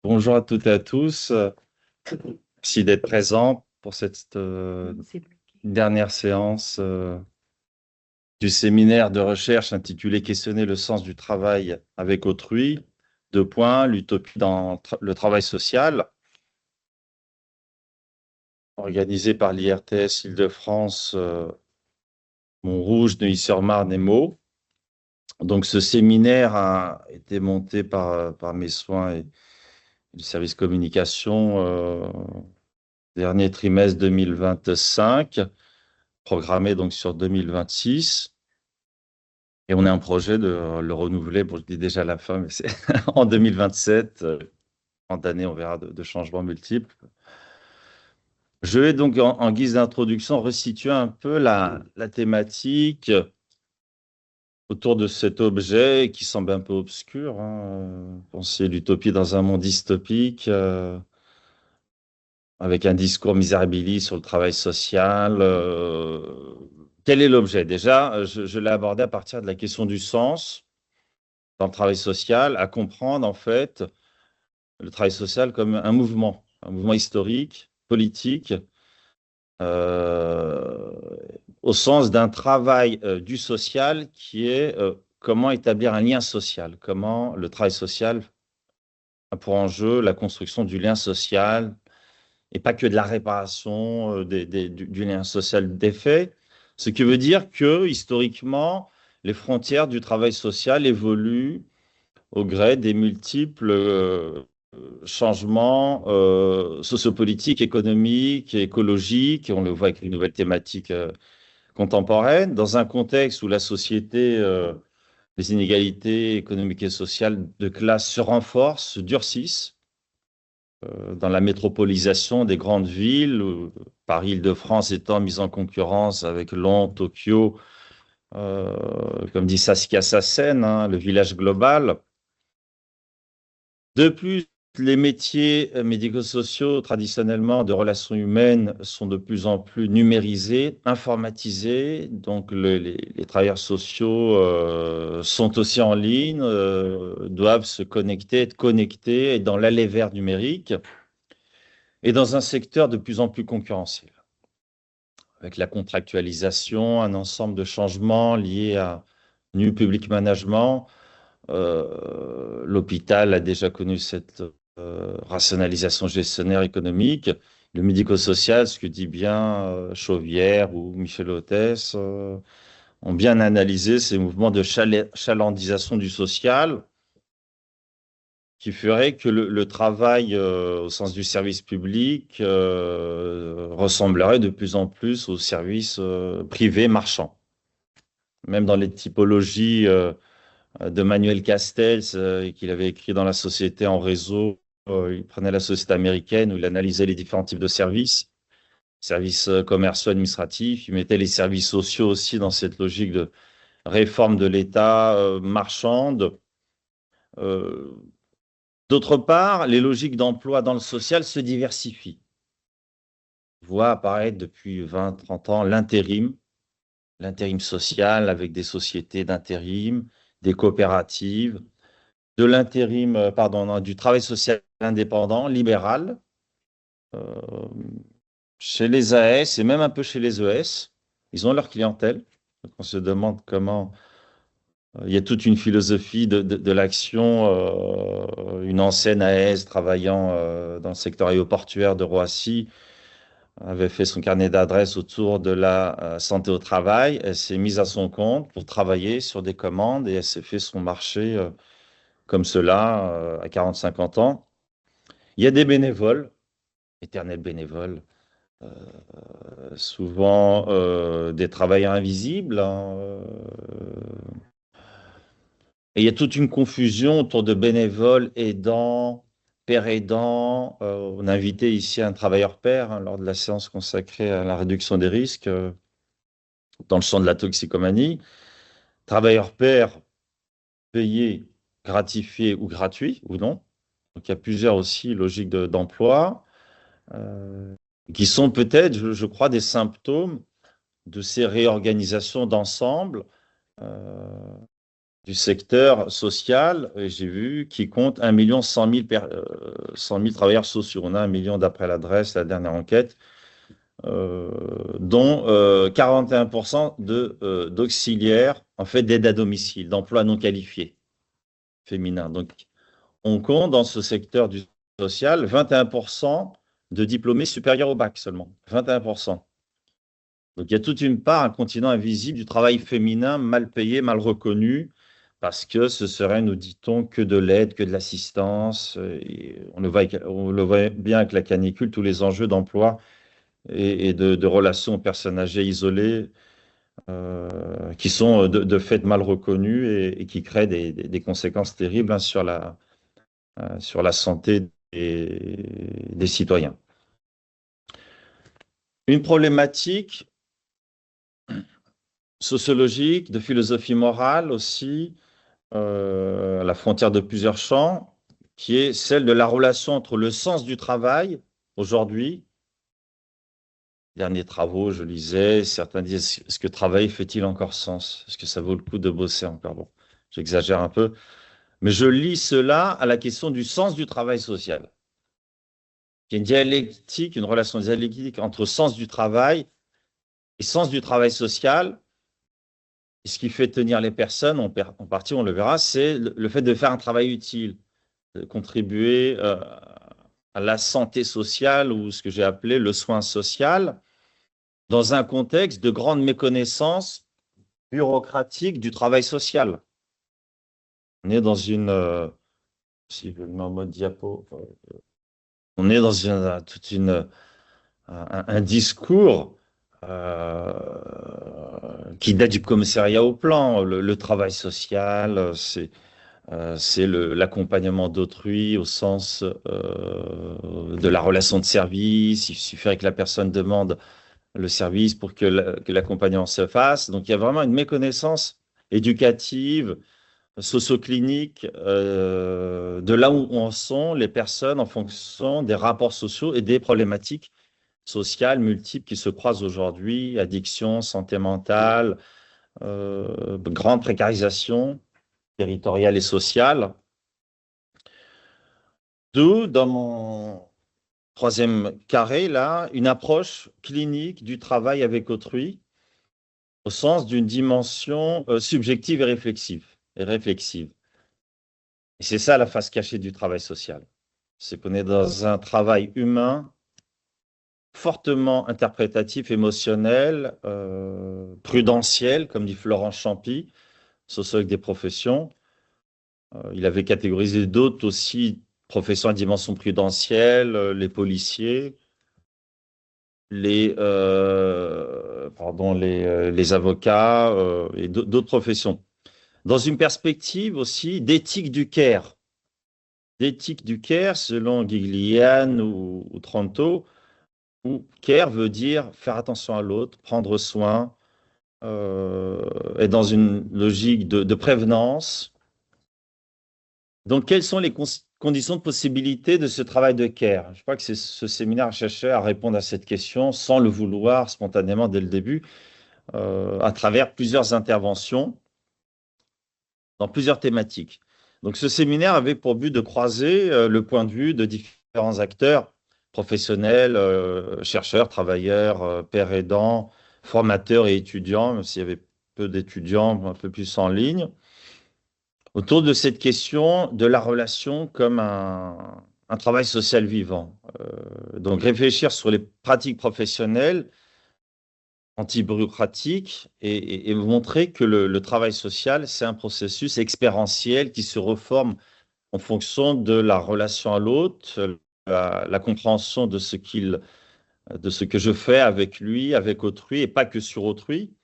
Bonjour à toutes et à tous. Merci d'être présents pour cette dernière séance du séminaire de recherche intitulé Questionner le sens du travail avec autrui. Deux points, l'utopie dans le travail social, organisé par l'IRTS Île-de-France, Montrouge, Neuilly-sur-Marne et Meaux. Donc, ce séminaire a été monté par mes soins et le service communication dernier trimestre 2025. Programmé donc sur 2026. Et on a un projet de le renouveler, bon, je dis déjà la fin, mais c'est en 2027. En d'années, on verra de changements multiples. Je vais donc, en guise d'introduction, resituer un peu la thématique autour de cet objet qui semble un peu obscur. Penser l'utopie dans un monde dystopique, avec un discours misérabiliste sur le travail social. Quel est l'objet? Déjà, je l'ai abordé à partir de la question du sens dans le travail social, à comprendre en fait le travail social comme un mouvement historique, politique, euh, au sens d'un travail du social qui est comment établir un lien social, comment le travail social a pour enjeu la construction du lien social, et pas que de la réparation du lien social défait, ce qui veut dire que, historiquement, les frontières du travail social évoluent au gré des multiples changements sociopolitiques, économiques et écologiques, et on le voit avec les nouvelles thématiques contemporaines, dans un contexte où la société, les inégalités économiques et sociales de classe se renforcent, se durcissent, dans la métropolisation des grandes villes, Paris-Île-de-France étant mise en concurrence avec Londres, Tokyo, comme dit Saskia Sassen, le village global. De plus, les métiers médico-sociaux, traditionnellement de relations humaines, sont de plus en plus numérisés, informatisés. Donc, les travailleurs sociaux sont aussi en ligne, doivent se connecter, être connectés, et dans l'allée vers numérique, et dans un secteur de plus en plus concurrentiel, avec la contractualisation, un ensemble de changements liés à New Public Management. L'hôpital a déjà connu cette rationalisation gestionnaire économique. Le médico-social, ce que dit bien Chauvière ou Michel Hotès, ont bien analysé ces mouvements de chalandisation du social qui ferait que le travail au sens du service public ressemblerait de plus en plus au service privé marchand. Même dans les typologies de Manuel Castells, qu'il avait écrit dans La société en réseau, il prenait la société américaine où il analysait les différents types de services commerciaux, administratifs, il mettait les services sociaux aussi dans cette logique de réforme de l'État marchande. Euh, D'autre part, les logiques d'emploi dans le social se diversifient. On voit apparaître depuis 20-30 ans l'intérim social avec des sociétés d'intérim, des coopératives, de l'intérim, pardon, non, du travail social indépendant, libéral, euh, chez les AS et même un peu chez les ES. Ils ont leur clientèle. Donc on se demande comment. Il y a toute une philosophie de l'action. Une ancienne AS travaillant dans le secteur aéroportuaire de Roissy avait fait son carnet d'adresses autour de la santé au travail. Elle s'est mise à son compte pour travailler sur des commandes et elle s'est fait son marché comme cela à 40-50 ans. Il y a des bénévoles, éternels bénévoles, souvent des travailleurs invisibles, et il y a toute une confusion autour de bénévoles, aidants, pères aidants. On a invité ici un travailleur père lors de la séance consacrée à la réduction des risques dans le champ de la toxicomanie. Travailleur père payé, gratifié ou gratuit ou non. Donc il y a plusieurs aussi logiques d'emploi. Qui sont peut-être, je crois, des symptômes de ces réorganisations d'ensemble du secteur social, et j'ai vu, qui compte 1 100 000 travailleurs sociaux. On a 1 million d'après l'adresse, la dernière enquête, dont 41% d'auxiliaires, en fait, d'aide à domicile, d'emplois non qualifiés féminins. Donc, on compte dans ce secteur du social 21% de diplômés supérieurs au bac seulement. 21%. Donc, il y a toute une part, un continent invisible du travail féminin mal payé, mal reconnu, parce que ce serait, nous dit-on, que de l'aide, que de l'assistance. Et on le voit bien avec la canicule, tous les enjeux d'emploi et de relations aux personnes âgées isolées qui sont de fait mal reconnus et qui créent des conséquences terribles, hein, sur la santé des citoyens. Une problématique sociologique, de philosophie morale aussi, à la frontière de plusieurs champs, qui est celle de la relation entre le sens du travail aujourd'hui. Derniers travaux, je lisais, certains disent, est-ce que travailler fait-il encore sens? Est-ce que ça vaut le coup de bosser encore? Bon, j'exagère un peu, mais je lis cela à la question du sens du travail social. Il y a une dialectique, une relation dialectique entre sens du travail et sens du travail social. Et ce qui fait tenir les personnes, en partie, on le verra, c'est le fait de faire un travail utile, de contribuer à la santé sociale ou ce que j'ai appelé le soin social, dans un contexte de grande méconnaissance bureaucratique du travail social. On est dans une, si je le mets en mode diapo, on est dans un discours qui date du commissariat au plan. Le travail social, c'est l'accompagnement d'autrui au sens de la relation de service. Il suffirait que la personne demande le service pour que l'accompagnement se fasse. Donc, il y a vraiment une méconnaissance éducative, socio-clinique, de là où en sont les personnes en fonction des rapports sociaux et des problématiques sociales multiples qui se croisent aujourd'hui, addiction, santé mentale, grande précarisation territoriale et sociale. D'où, dans mon troisième carré, là, une approche clinique du travail avec autrui, au sens d'une dimension subjective et réflexive. Et c'est ça la face cachée du travail social. C'est qu'on est dans un travail humain fortement interprétatif, émotionnel, prudentiel, comme dit Florent Champy, sociologue des professions. Il avait catégorisé d'autres aussi professions à dimension prudentielle, les policiers, les avocats et d'autres professions. Dans une perspective aussi d'éthique du care. D'éthique du care, selon Giglian ou Tranto, où care veut dire faire attention à l'autre, prendre soin, et dans une logique de prévenance. Donc, quelles sont les conditions de possibilité de ce travail de care? Je crois que ce séminaire cherchait à répondre à cette question sans le vouloir spontanément dès le début, à travers plusieurs interventions dans plusieurs thématiques. Donc, ce séminaire avait pour but de croiser le point de vue de différents acteurs professionnels, chercheurs, travailleurs, pères aidants, formateurs et étudiants, même s'il y avait peu d'étudiants, un peu plus en ligne, autour de cette question de la relation comme un travail social vivant. Donc, réfléchir sur les pratiques professionnelles anti-bureaucratique et montrer que le travail social, c'est un processus expérientiel qui se reforme en fonction de la relation à l'autre, la compréhension de ce que je fais avec lui, avec autrui, et pas que sur autrui,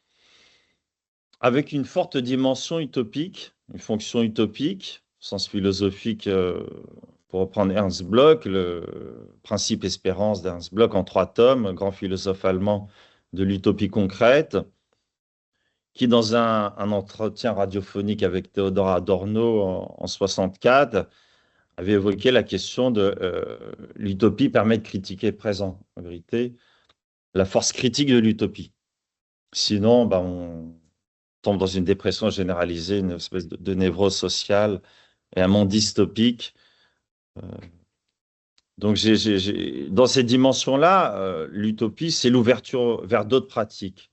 avec une forte dimension utopique, une fonction utopique, au sens philosophique, pour reprendre Ernst Bloch, le principe espérance d'Ernst Bloch en 3 tomes, grand philosophe allemand de l'utopie concrète, qui, dans un entretien radiophonique avec Théodore Adorno en 64, avait évoqué la question de l'utopie permet de critiquer le présent, en vérité, la force critique de l'utopie. Sinon, ben, tombe dans une dépression généralisée, une espèce de névrose sociale et un monde dystopique. Donc, dans ces dimensions-là, l'utopie, c'est l'ouverture vers d'autres pratiques.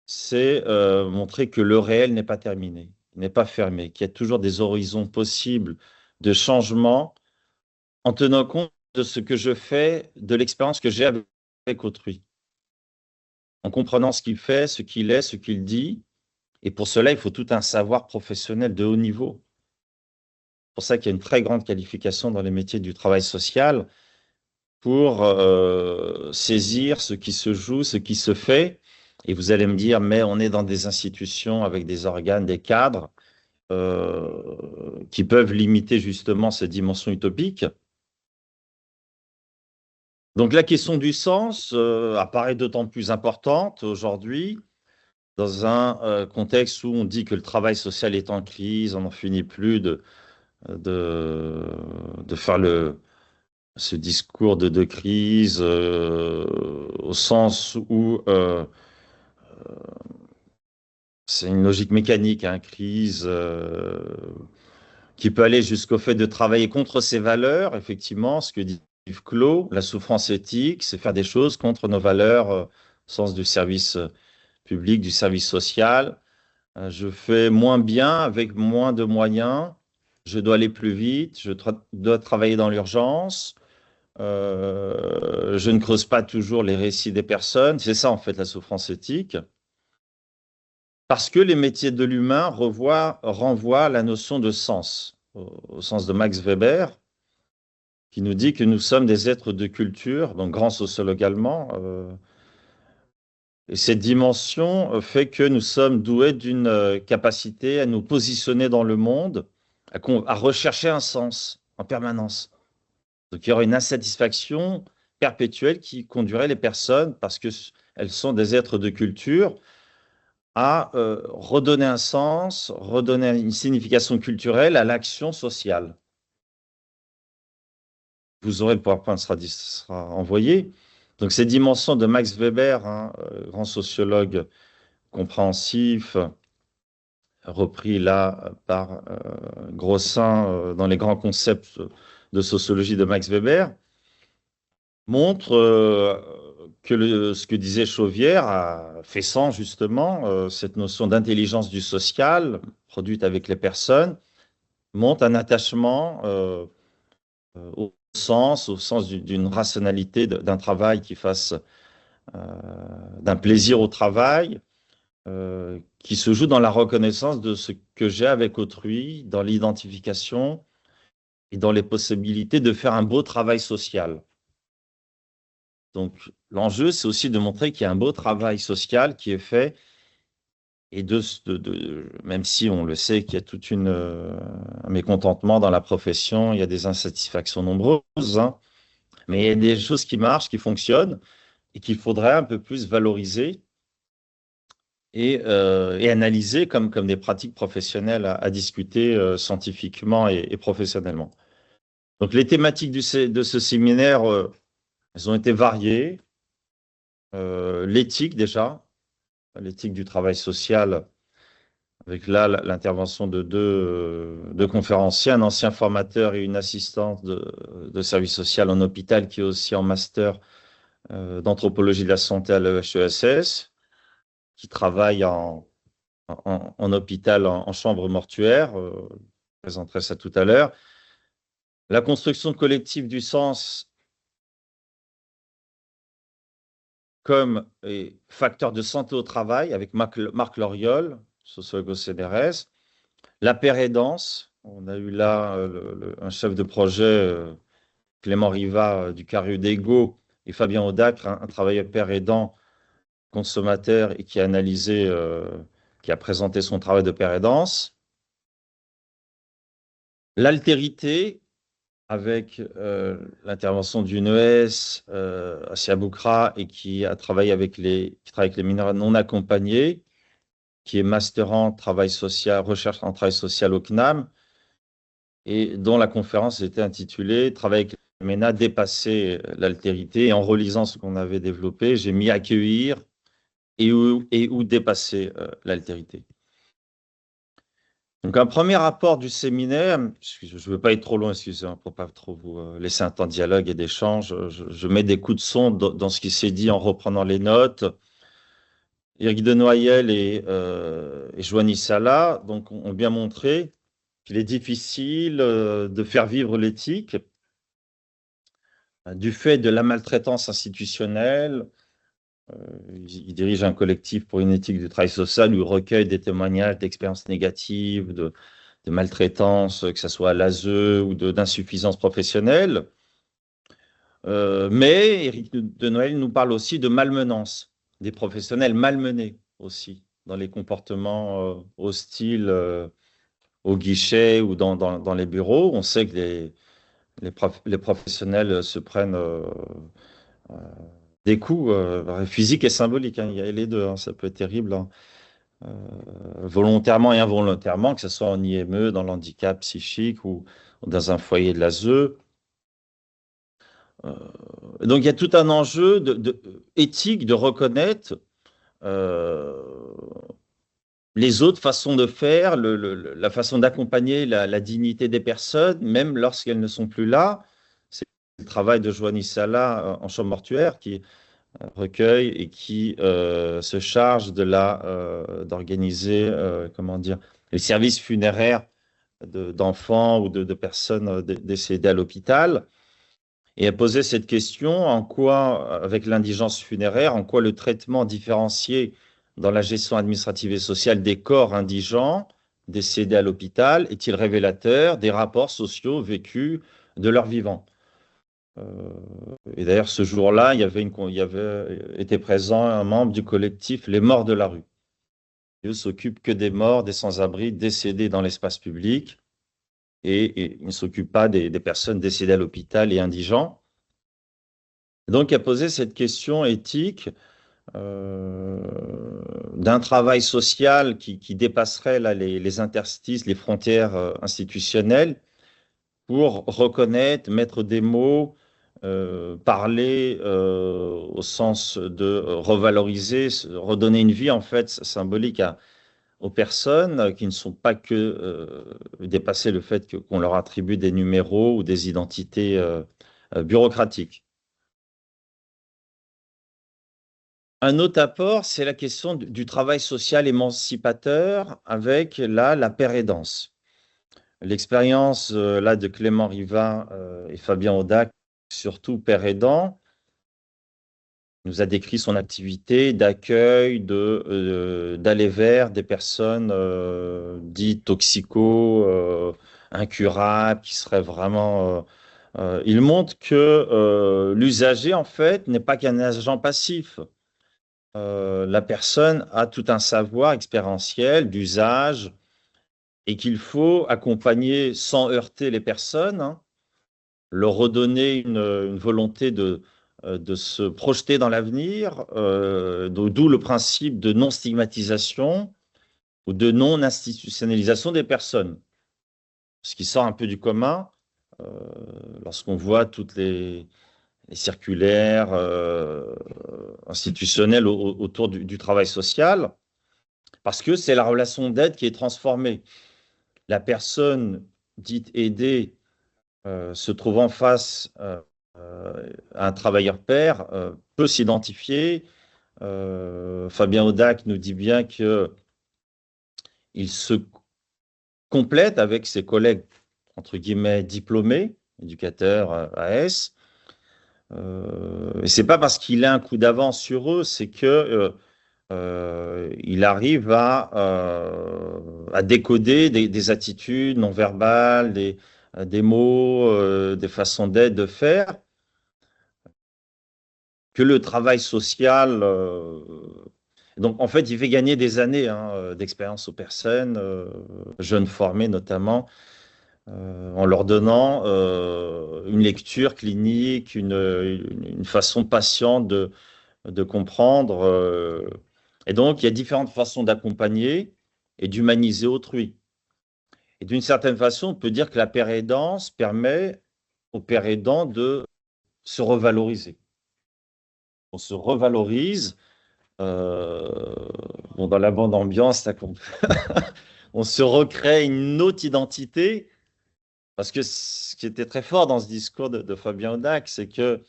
C'est montrer que le réel n'est pas terminé, n'est pas fermé, qu'il y a toujours des horizons possibles de changement en tenant compte de ce que je fais, de l'expérience que j'ai avec autrui, en comprenant ce qu'il fait, ce qu'il est, ce qu'il dit. Et pour cela, il faut tout un savoir professionnel de haut niveau. C'est pour ça qu'il y a une très grande qualification dans les métiers du travail social pour saisir ce qui se joue, ce qui se fait. Et vous allez me dire, mais on est dans des institutions avec des organes, des cadres qui peuvent limiter justement ces dimensions utopiques. Donc la question du sens apparaît d'autant plus importante aujourd'hui dans un contexte où on dit que le travail social est en crise, on n'en finit plus de faire ce discours de crise au sens où c'est une logique mécanique, hein, crise qui peut aller jusqu'au fait de travailler contre ses valeurs, effectivement, ce que dit Yves Clos, la souffrance éthique, c'est faire des choses contre nos valeurs au sens du service public, du service social. Je fais moins bien avec moins de moyens, je dois aller plus vite, dois travailler dans l'urgence, je ne creuse pas toujours les récits des personnes. C'est ça, en fait, la souffrance éthique. Parce que les métiers de l'humain renvoient à la notion de sens, au sens de Max Weber, qui nous dit que nous sommes des êtres de culture, donc grand sociologue allemand. Et cette dimension fait que nous sommes doués d'une capacité à nous positionner dans le monde, à rechercher un sens en permanence. Donc il y aurait une insatisfaction perpétuelle qui conduirait les personnes, parce qu'elles sont des êtres de culture, à redonner un sens, redonner une signification culturelle à l'action sociale. Vous aurez le PowerPoint, sera envoyé. Donc ces dimensions de Max Weber, hein, grand sociologue compréhensif, repris là par Grossin dans les grands concepts de sociologie de Max Weber, montre que ce que disait Chauvière a fait sens justement, cette notion d'intelligence du social produite avec les personnes, montre un attachement au sens d'une rationalité, d'un travail qui fasse d'un plaisir au travail, qui se joue dans la reconnaissance de ce que j'ai avec autrui, dans l'identification et dans les possibilités de faire un beau travail social. Donc, l'enjeu, c'est aussi de montrer qu'il y a un beau travail social qui est fait, et même si on le sait qu'il y a tout un mécontentement dans la profession, il y a des insatisfactions nombreuses, hein, mais il y a des choses qui marchent, qui fonctionnent, et qu'il faudrait un peu plus valoriser et analyser comme des pratiques professionnelles à discuter scientifiquement et professionnellement. Donc, les thématiques de ce séminaire, elles ont été variées. L'éthique déjà, l'éthique du travail social, avec là l'intervention de deux conférenciers, un ancien formateur et une assistante de service social en hôpital qui est aussi en master d'anthropologie de la santé à l'EHESS, qui travaille en hôpital, en chambre mortuaire. Je présenterai ça tout à l'heure. La construction collective du sens comme facteur de santé au travail, avec Marc Loriol, sociologue au CNRS. La pérédance, on a eu là un chef de projet, Clément Riva du Carré d'Ego, et Fabien Audacre, un travailleur pérédant, consommateur, et qui a analysé, qui a présenté son travail de pérédance. L'altérité, avec l'intervention d'une ES, Asia Boukra, et qui travaille avec les mineurs non accompagnés, qui est masterant travail social, recherche en travail social au CNAM, et dont la conférence était intitulée « Travail avec les MENA, dépasser l'altérité ». Et en relisant ce qu'on avait développé, j'ai mis « Accueillir et où dépasser l'altérité ». Donc, un premier rapport du séminaire, je ne veux pas être trop long, excusez-moi, pour ne pas trop vous laisser un temps de dialogue et d'échange. Je mets des coups de son dans ce qui s'est dit en reprenant les notes. Éric de Noyel et Joanny Sala donc, ont bien montré qu'il est difficile de faire vivre l'éthique du fait de la maltraitance institutionnelle. Il dirige un collectif pour une éthique du travail social où il recueille des témoignages d'expériences négatives, de maltraitance, que ce soit à l'ASE ou d'insuffisance professionnelle. Mais Éric de Noël nous parle aussi de malmenance, des professionnels malmenés aussi, dans les comportements hostiles au guichet ou dans les bureaux. On sait que les professionnels se prennent des coups physiques et symboliques, hein. Il y a les deux, hein. Ça peut être terrible, hein. Volontairement et involontairement, que ce soit en IME, dans l'handicap psychique ou dans un foyer de l'ASE. Donc il y a tout un enjeu éthique de reconnaître euh, les autres façons de faire, la façon d'accompagner la dignité des personnes, même lorsqu'elles ne sont plus là. C'est le travail de Joanny Sala en chambre mortuaire qui recueille et qui se charge d'organiser, comment dire, les services funéraires d'enfants ou de personnes décédées à l'hôpital. Et elle posait cette question, en quoi, avec l'indigence funéraire, en quoi le traitement différencié dans la gestion administrative et sociale des corps indigents décédés à l'hôpital est-il révélateur des rapports sociaux vécus de leurs vivants? Et d'ailleurs, ce jour-là, il y avait été présent un membre du collectif Les Morts de la rue. Eux s'occupent que des morts, des sans-abri décédés dans l'espace public et ils ne s'occupent pas des personnes décédées à l'hôpital et indigents. Donc, il a posé cette question éthique euh, d'un travail social qui dépasserait là, les interstices, les frontières institutionnelles pour reconnaître, mettre des mots, parler au sens de revaloriser, redonner une vie en fait symbolique aux personnes qui ne sont pas que dépasser le fait qu'on leur attribue des numéros ou des identités bureaucratiques. Un autre apport, c'est la question du travail social émancipateur avec là la pérédance. L'expérience là de Clément Riva et Fabien Audac, surtout père aidant, nous a décrit son activité d'accueil, d'aller vers des personnes dites toxico, incurables, qui seraient vraiment. Il montre que l'usager, en fait, n'est pas qu'un agent passif. La personne a tout un savoir expérientiel d'usage et qu'il faut accompagner sans heurter les personnes, hein, leur redonner une volonté de se projeter dans l'avenir, d'où le principe de non-stigmatisation ou de non-institutionnalisation des personnes. Ce qui sort un peu du commun euh, lorsqu'on voit toutes les circulaires institutionnelles autour du travail social, parce que c'est la relation d'aide qui est transformée. La personne dite aidée se trouvant face à un travailleur pair peut s'identifier. Fabien Audac nous dit bien qu'il se complète avec ses collègues, entre guillemets, diplômés, éducateurs AS. Et c'est pas parce qu'il a un coup d'avance sur eux, c'est que il arrive à décoder des attitudes non verbales, des mots, des façons d'être, de faire, que le travail social. Donc, en fait, il fait gagner des années hein, d'expérience aux personnes, jeunes formés notamment, en leur donnant une lecture clinique, une façon patiente de comprendre. Et donc, il y a différentes façons d'accompagner et d'humaniser autrui. Et d'une certaine façon, on peut dire que la pérédance permet au père aidant de se revaloriser. On se revalorise. Bon, dans la bande ambiance, là, on se recrée une autre identité. Parce que ce qui était très fort dans ce discours de Fabien Audac, c'est que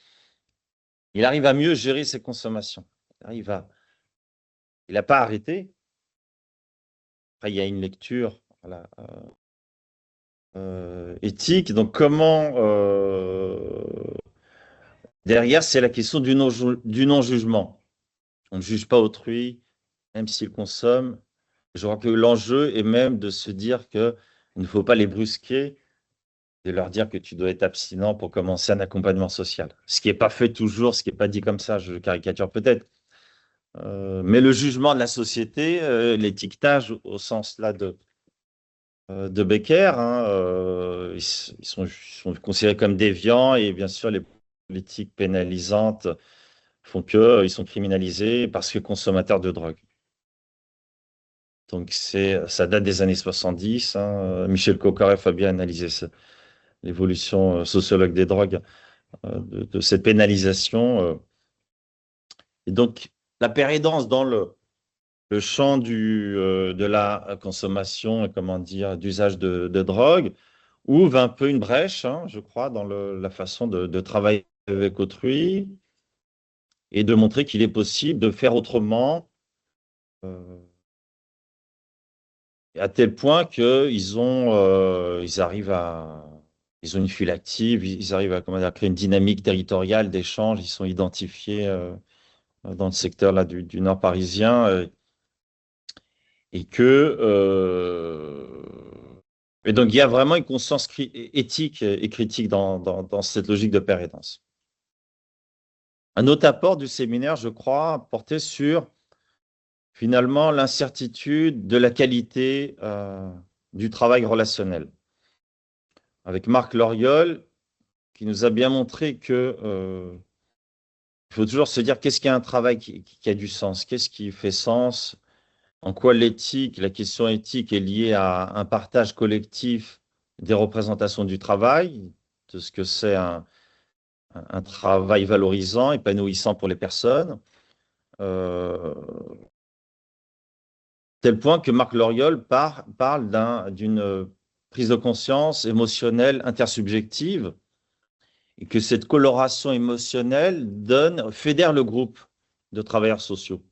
il arrive à mieux gérer ses consommations. Il n'a pas arrêté. Après, il y a une lecture voilà, éthique. Donc, comment derrière, c'est la question du non-jugement. On ne juge pas autrui, même s'il consomme. Je crois que l'enjeu est même de se dire qu'il ne faut pas les brusquer, de leur dire que tu dois être abstinent pour commencer un accompagnement social. Ce qui n'est pas fait toujours, ce qui n'est pas dit comme ça, je caricature peut-être. Mais le jugement de la société, l'étiquetage au sens là de Becker, hein, ils sont considérés comme déviants et bien sûr les politiques pénalisantes font qu'ils sont criminalisés parce que consommateurs de drogue. Donc ça date des années 70. Hein. Michel Coqueret a bien analysé l'évolution sociologue des drogues de cette pénalisation. Et donc la pérédance dans le champ de la consommation et comment dire d'usage de drogue ouvre un peu une brèche, hein, je crois, dans la façon de travailler avec autrui et de montrer qu'il est possible de faire autrement, euh, à tel point ils ont une file active, ils arrivent à, comment dire, créer une dynamique territoriale d'échange, ils sont identifiés dans le secteur là, du Nord parisien. Et que et donc il y a vraiment une conscience éthique et critique dans cette logique de père et danse. Un autre apport du séminaire, je crois, portait sur finalement l'incertitude de la qualité du travail relationnel. Avec Marc Loriol, qui nous a bien montré que il faut toujours se dire qu'est-ce qui est un travail qui a du sens, qu'est-ce qui fait sens, en quoi l'éthique, la question éthique est liée à un partage collectif des représentations du travail, de ce que c'est un travail valorisant, épanouissant pour les personnes, euh, tel point que Marc Loriol parle d'une prise de conscience émotionnelle intersubjective et que cette coloration émotionnelle fédère le groupe de travailleurs sociaux.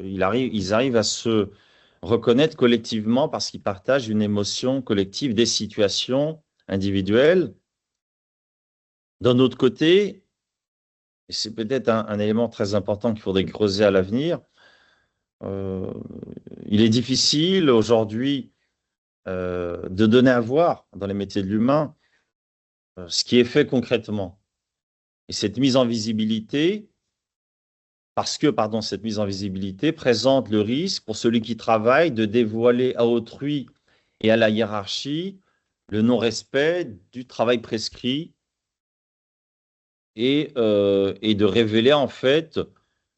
Ils arrivent à se reconnaître collectivement parce qu'ils partagent une émotion collective des situations individuelles. D'un autre côté, et c'est peut-être un élément très important qu'il faudrait creuser à l'avenir, euh, il est difficile aujourd'hui de donner à voir dans les métiers de l'humain ce qui est fait concrètement. Et cette mise en visibilité, parce que, pardon, cette mise en visibilité présente le risque pour celui qui travaille de dévoiler à autrui et à la hiérarchie le non-respect du travail prescrit et de révéler en fait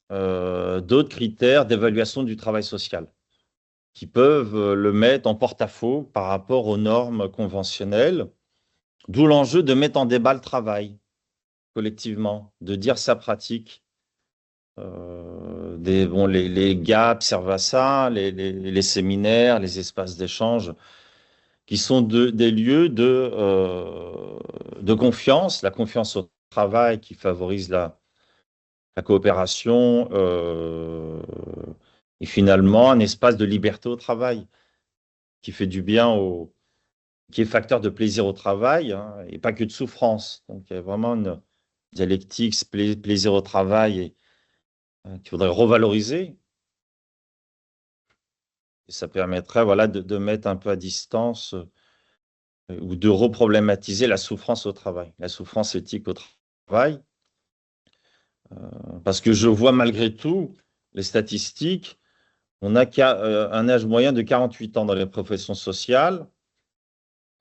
d'autres critères d'évaluation du travail social qui peuvent le mettre en porte-à-faux par rapport aux normes conventionnelles, d'où l'enjeu de mettre en débat le travail collectivement, de dire sa pratique. Les GAP servent à ça, les séminaires, les espaces d'échange, qui sont des lieux de confiance, la confiance au travail qui favorise la coopération et finalement un espace de liberté au travail qui fait du bien qui est facteur de plaisir au travail hein, et pas que de souffrance. Donc il y a vraiment une dialectique, plaisir au travail qu'il faudrait revaloriser. Et ça permettrait voilà, de mettre un peu à distance ou de reproblématiser la souffrance au travail, la souffrance éthique au travail. Parce que je vois malgré tout les statistiques, on a un âge moyen de 48 ans dans les professions sociales.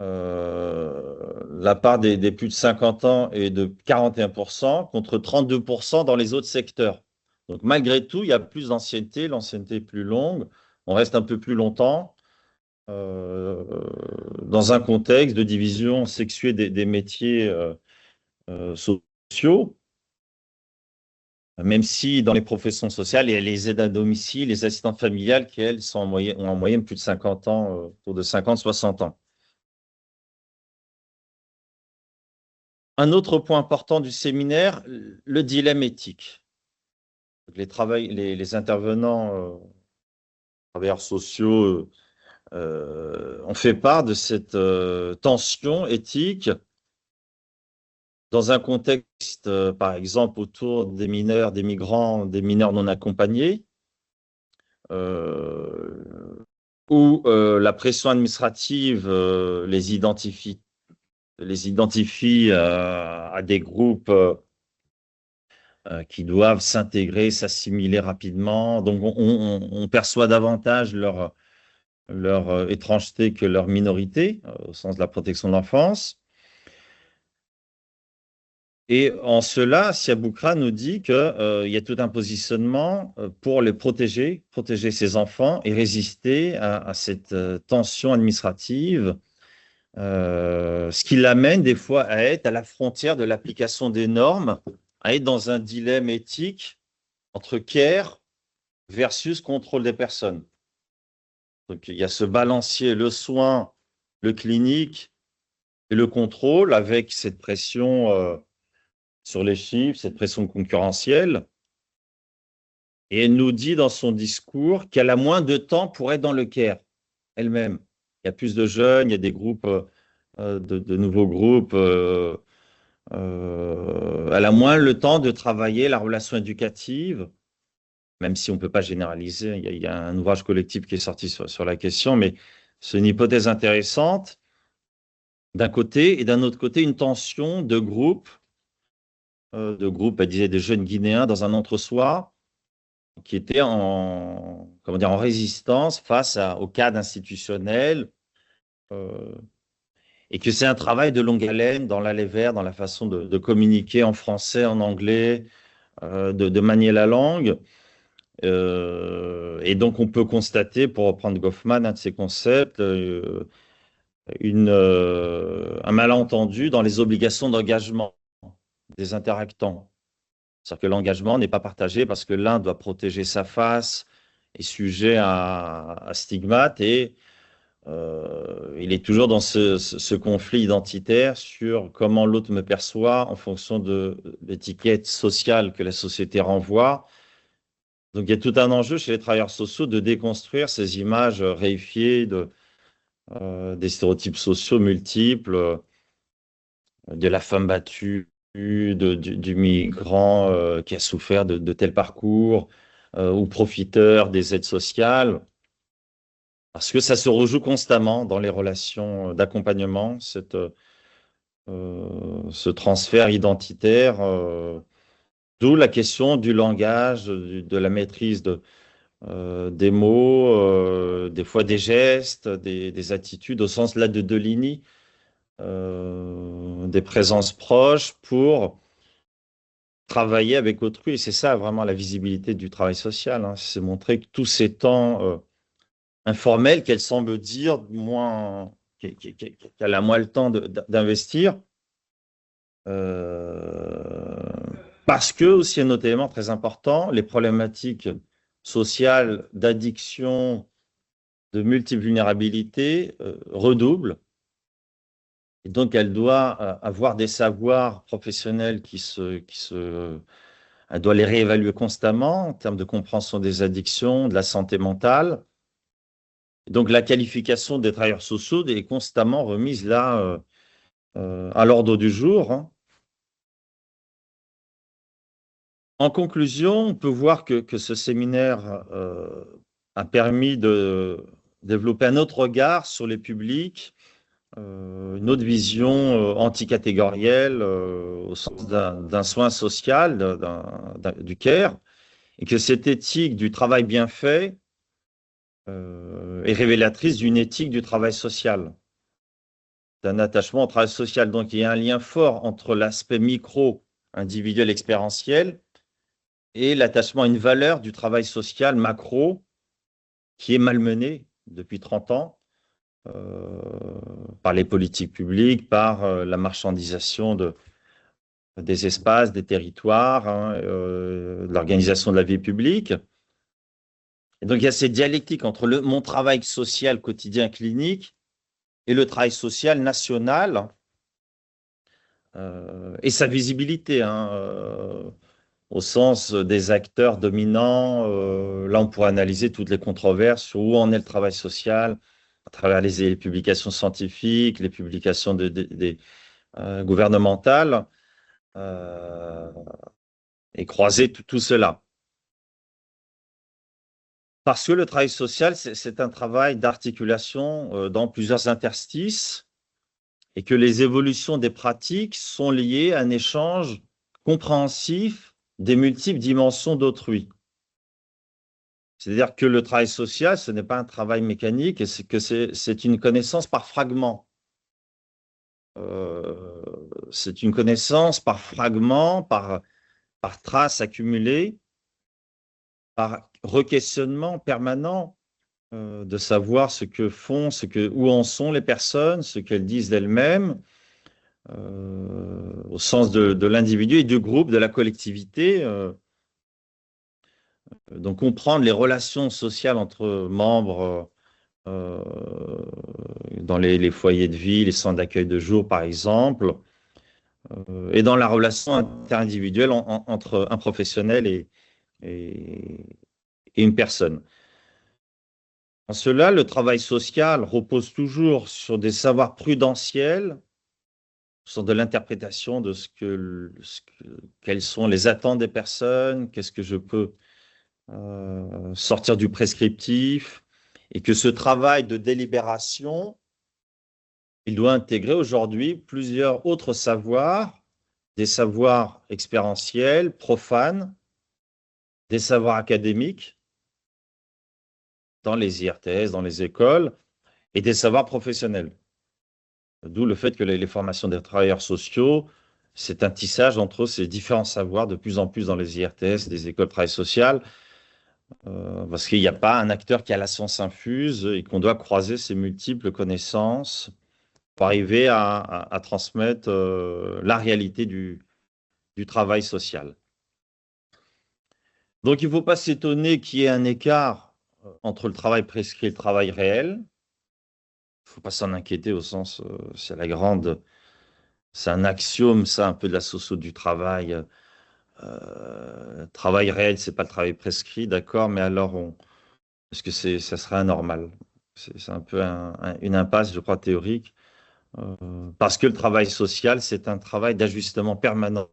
La part des plus de 50 ans est de 41% contre 32% dans les autres secteurs. Donc malgré tout, il y a plus d'ancienneté, l'ancienneté est plus longue, on reste un peu plus longtemps euh, dans un contexte de division sexuée des métiers sociaux. Même si dans les professions sociales, il y a les aides à domicile, les assistantes familiales qui, elles, ont en moyenne plus de 50 ans, autour de 50, 60 ans. Un autre point important du séminaire, le dilemme éthique. Les intervenants, travailleurs sociaux, ont fait part de cette tension éthique dans un contexte, par exemple, autour des mineurs, des migrants, des mineurs non accompagnés, où la pression administrative les identifie à des groupes qui doivent s'intégrer, s'assimiler rapidement. Donc, on perçoit davantage leur étrangeté que leur minorité, au sens de la protection de l'enfance. Et en cela, Siaboukra nous dit qu'il y a tout un positionnement pour les protéger ses enfants et résister à cette tension administrative, ce qui l'amène des fois à être à la frontière de l'application des normes, à être dans un dilemme éthique entre care versus contrôle des personnes. Donc il y a ce balancier, le soin, le clinique et le contrôle avec cette pression sur les chiffres, cette pression concurrentielle. Et elle nous dit dans son discours qu'elle a moins de temps pour être dans le care elle-même. Il y a plus de jeunes, il y a des groupes, de nouveaux groupes. Elle a moins le temps de travailler la relation éducative, même si on ne peut pas généraliser. Il y a un ouvrage collectif qui est sorti sur la question, mais c'est une hypothèse intéressante d'un côté, et d'un autre côté, une tension de groupe, elle disait des jeunes Guinéens dans un entre-soi, qui étaient comment dire, en résistance face au cadre institutionnel, et que c'est un travail de longue haleine dans l'aller vers, dans la façon de communiquer en français, en anglais, de manier la langue. Et donc, on peut constater, pour reprendre Goffman, un de ses concepts, un malentendu dans les obligations d'engagement des interactants. C'est-à-dire que l'engagement n'est pas partagé parce que l'un doit protéger sa face, est sujet à stigmate, et il est toujours dans ce conflit identitaire sur comment l'autre me perçoit en fonction de l'étiquette sociale que la société renvoie. Donc il y a tout un enjeu chez les travailleurs sociaux de déconstruire ces images réifiées des stéréotypes sociaux multiples, de la femme battue, du migrant qui a souffert de tel parcours, ou profiteur des aides sociales, parce que ça se rejoue constamment dans les relations d'accompagnement, ce transfert identitaire, d'où la question du langage, de la maîtrise des mots, des fois des gestes, des attitudes, au sens là de Deligny, des présences proches pour travailler avec autrui. Et c'est ça vraiment la visibilité du travail social, hein. C'est montrer que tous ces temps informels qu'elle semble dire qu'elle a moins le temps d'investir, euh, parce que, aussi un autre élément très important, les problématiques sociales d'addiction, de multivulnérabilité redoublent. Et donc, elle doit avoir des savoirs professionnels elle doit les réévaluer constamment en termes de compréhension des addictions, de la santé mentale. Et donc, la qualification des travailleurs sociaux est constamment remise là à l'ordre du jour, hein. En conclusion, on peut voir que ce séminaire a permis de développer un autre regard sur les publics, une autre vision anticatégorielle au sens d'un soin social, du care, et que cette éthique du travail bien fait est révélatrice d'une éthique du travail social, d'un attachement au travail social. Donc il y a un lien fort entre l'aspect micro, individuel, expérientiel, et l'attachement à une valeur du travail social macro qui est malmené depuis 30 ans par les politiques publiques, par la marchandisation des espaces, des territoires, hein, de l'organisation de la vie publique. Et donc, il y a cette dialectique entre mon travail social quotidien clinique et le travail social national et sa visibilité, hein, au sens des acteurs dominants. Là, on pourrait analyser toutes les controverses sur où en est le travail social à travers les publications scientifiques, les publications des gouvernementales, euh, et croiser tout cela. Parce que le travail social, c'est un travail d'articulation dans plusieurs interstices et que les évolutions des pratiques sont liées à un échange compréhensif des multiples dimensions d'autrui. C'est-à-dire que le travail social, ce n'est pas un travail mécanique, et c'est une connaissance par fragments. C'est une connaissance par fragments, par traces accumulées, par requestionnement permanent de savoir ce que font, où en sont les personnes, ce qu'elles disent d'elles-mêmes, au sens de l'individu et du groupe, de la collectivité. Donc comprendre les relations sociales entre membres euh, dans les foyers de vie, les centres d'accueil de jour, par exemple, et dans la relation interindividuelle entre un professionnel et une personne. En cela, le travail social repose toujours sur des savoirs prudentiels, sur de l'interprétation de quelles sont les attentes des personnes, qu'est-ce que je peux sortir du prescriptif, et que ce travail de délibération, il doit intégrer aujourd'hui plusieurs autres savoirs, des savoirs expérientiels, profanes, des savoirs académiques dans les IRTS, dans les écoles, et des savoirs professionnels. D'où le fait que les formations des travailleurs sociaux, c'est un tissage entre ces différents savoirs de plus en plus dans les IRTS, des écoles de travail social, parce qu'il n'y a pas un acteur qui a la science infuse et qu'on doit croiser ces multiples connaissances pour arriver à transmettre la réalité du travail social. Donc, il ne faut pas s'étonner qu'il y ait un écart entre le travail prescrit et le travail réel. Il ne faut pas s'en inquiéter au sens, c'est un axiome, ça, un peu de la socio du travail. Travail réel, c'est pas le travail prescrit, d'accord, mais alors, est-ce que ça serait anormal? C'est un peu une impasse, je crois, théorique, parce que le travail social, c'est un travail d'ajustement permanent,